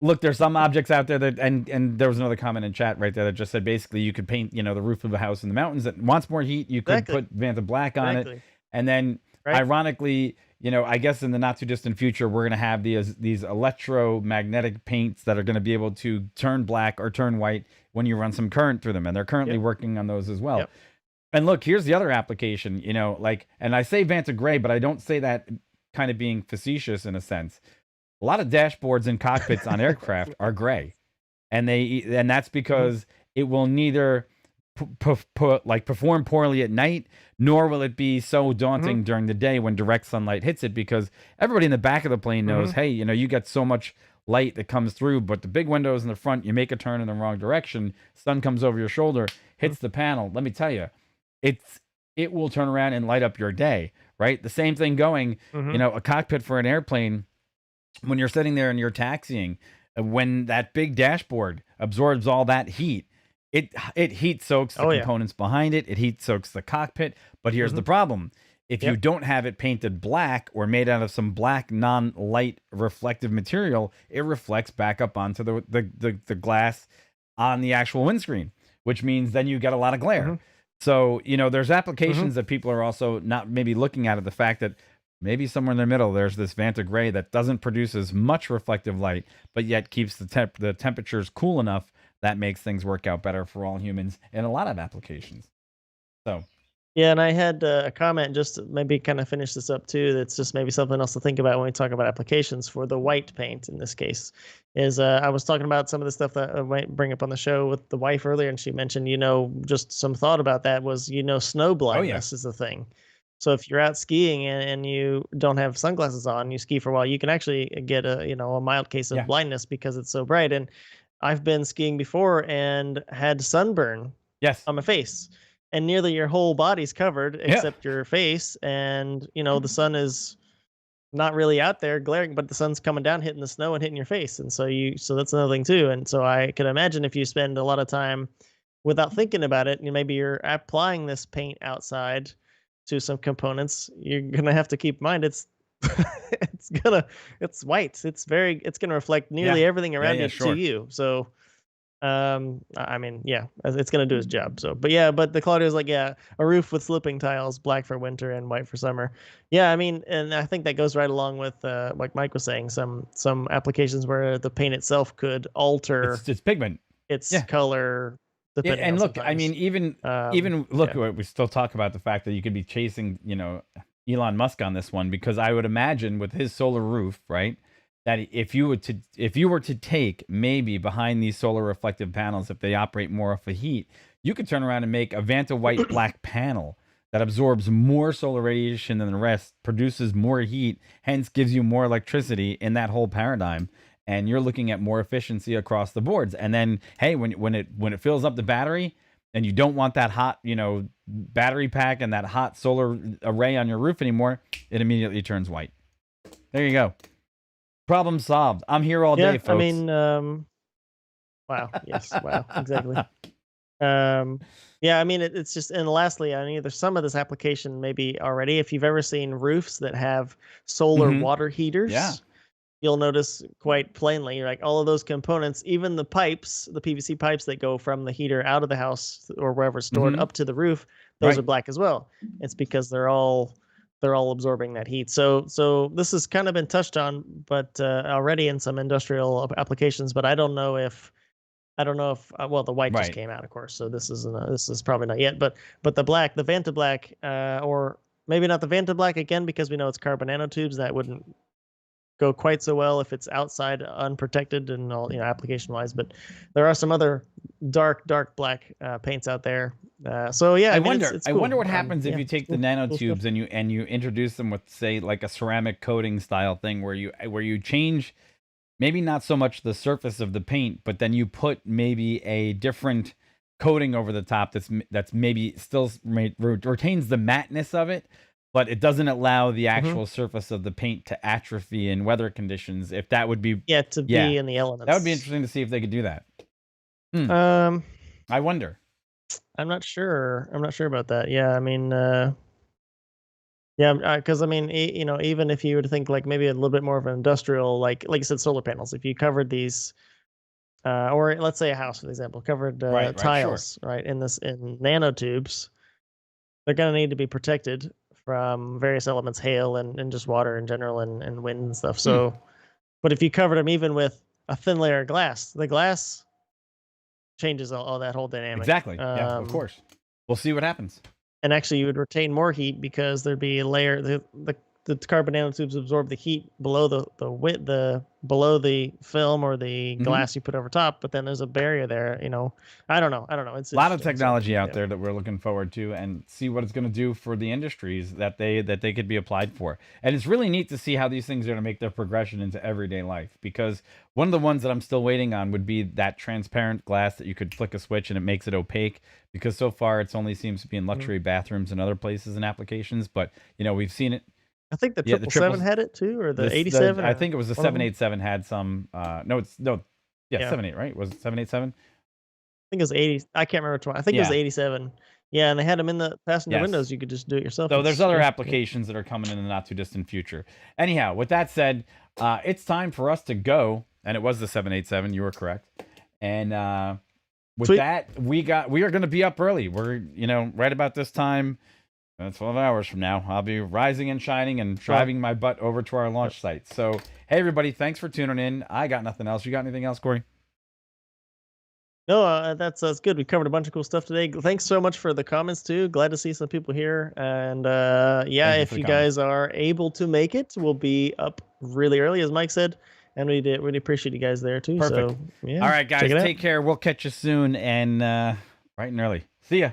A: look, there's some objects out there that, and there was another comment in chat right there that just said basically you could paint, the roof of a house in the mountains that wants more heat. You could put Vantablack on it. And then ironically, I guess in the not too distant future, we're going to have these electromagnetic paints that are going to be able to turn black or turn white when you run some current through them. And they're currently working on those as well. And look, here's the other application, and I say Vanta Gray, but I don't say that kind of being facetious in a sense. A lot of dashboards and cockpits on aircraft are gray. And that's because it will neither perform poorly at night, nor will it be so daunting during the day when direct sunlight hits it, because everybody in the back of the plane knows, hey, you get so much light that comes through, but the big windows in the front, you make a turn in the wrong direction, sun comes over your shoulder, hits the panel. Let me tell you, it will turn around and light up your day, right? The same thing going, a cockpit for an airplane, when you're sitting there and you're taxiing, when that big dashboard absorbs all that heat, it heat soaks the components behind it. It heat soaks the cockpit. But here's the problem. If you don't have it painted black or made out of some black non-light reflective material, it reflects back up onto the glass on the actual windscreen, which means then you get a lot of glare. So, there's applications that people are also not maybe looking at the fact that maybe somewhere in the middle, there's this Vanta Gray that doesn't produce as much reflective light, but yet keeps the temperatures cool enough that makes things work out better for all humans in a lot of applications. So.
B: Yeah, and I had a comment just to maybe kind of finish this up too. That's just maybe something else to think about when we talk about applications for the white paint in this case. Is I was talking about some of the stuff that I might bring up on the show with the wife earlier, and she mentioned, just some thought about that was, snow blindness is a thing. So if you're out skiing and you don't have sunglasses on, you ski for a while, you can actually get a mild case of blindness because it's so bright. And I've been skiing before and had sunburn on my face. And nearly your whole body's covered except your face. And, the sun is not really out there glaring, but the sun's coming down, hitting the snow and hitting your face. And so that's another thing too. And so I could imagine if you spend a lot of time without thinking about it, maybe you're applying this paint outside to some components, you're going to have to keep in mind it's white. It's going to reflect nearly everything around it to you. So, it's going to do its job. So, but the Claudio's like, a roof with sloping tiles, black for winter and white for summer. Yeah. I mean, and I think that goes right along with, like Mike was saying, some applications where the paint itself could alter
A: its pigment,
B: its color.
A: And look, I mean, even look, we still talk about the fact that you could be chasing, Elon Musk on this one, because I would imagine with his solar roof, right, that if you were to take maybe behind these solar reflective panels, if they operate more off of heat, you could turn around and make a Vanta white black panel that absorbs more solar radiation than the rest, produces more heat, hence gives you more electricity in that whole paradigm. And you're looking at more efficiency across the boards. And then, hey, when it fills up the battery and you don't want that hot, battery pack and that hot solar array on your roof anymore, it immediately turns white. There you go. Problem solved. I'm here all day, folks.
B: I mean, wow. Yes. Wow. Exactly. I mean, it's just, and lastly, I mean, there's some of this application maybe already, if you've ever seen roofs that have solar water heaters, you'll notice quite plainly, like all of those components, even the pipes, the PVC pipes that go from the heater out of the house or wherever it's stored up to the roof, those are black as well. It's because they're all they're all absorbing that heat. So this has kind of been touched on, but already in some industrial applications. But I don't know if well, the white just came out, of course, so this is probably not yet. But the black, the Vantablack, or maybe not the Vantablack again, because we know it's carbon nanotubes, that wouldn't go quite so well if it's outside unprotected and all, application wise. But there are some other dark black paints out there. So yeah,
A: I wonder.
B: It's cool.
A: I wonder what happens if you take the nanotubes and you introduce them with, say, like a ceramic coating style thing, where you change maybe not so much the surface of the paint, but then you put maybe a different coating over the top that's maybe still retains the matteness of it, but it doesn't allow the actual surface of the paint to atrophy in weather conditions. If that would be
B: be in the elements,
A: that would be interesting to see if they could do that. I wonder.
B: I'm not sure about that. Yeah, I mean, yeah, because I mean, even if you were to think like maybe a little bit more of an industrial, like you said, solar panels. If you covered these, or let's say a house, for example, covered tiles, right, in nanotubes, they're gonna need to be protected from various elements, hail and just water in general, and wind and stuff. So, but if you covered them even with a thin layer of glass, the glass changes all that whole dynamic.
A: Exactly. Yeah, of course. We'll see what happens.
B: And actually, you would retain more heat because there'd be a layer. The carbon nanotubes absorb the heat below below the film or the glass you put over top. But then there's a barrier there. I don't know. It's
A: a lot of technology out there that we're looking forward to, and see what it's going to do for the industries that they could be applied for. And it's really neat to see how these things are going to make their progression into everyday life. Because one of the ones that I'm still waiting on would be that transparent glass that you could flick a switch and it makes it opaque. Because so far it's only seems to be in luxury bathrooms and other places and applications. But we've seen it.
B: I think the 777 had it too, or the 87.
A: I think it was the 787 had some. 78, right? Was it 787?
B: I think it was 80. I can't remember which one. I think it was 87. Yeah, and they had them in the passenger windows. You could just do it yourself.
A: So there's other applications that are coming in the not too distant future. Anyhow, with that said, it's time for us to go. And it was the 787. You were correct. And with that, we are going to be up early. We're right about this time. 12 hours from now, I'll be rising and shining and driving my butt over to our launch site. So, hey, everybody, thanks for tuning in. I got nothing else. You got anything else, Corey?
B: No, that's good. We covered a bunch of cool stuff today. Thanks so much for the comments, too. Glad to see some people here. And, if you guys are able to make it, we'll be up really early, as Mike said. And we really appreciate you guys there, too.
A: Perfect.
B: So, yeah,
A: all right, guys, take care. We'll catch you soon and bright and early. See ya.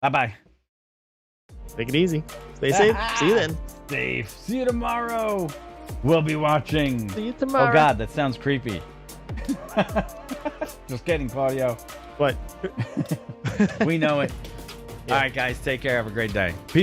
A: Bye-bye.
B: Take it easy. Stay safe. See you then.
A: Safe. See you tomorrow. We'll be watching.
B: See you tomorrow.
A: Oh, God, that sounds creepy. Just kidding, Claudio.
B: What?
A: We know it. Yeah. All right, guys, take care. Have a great day. Peace.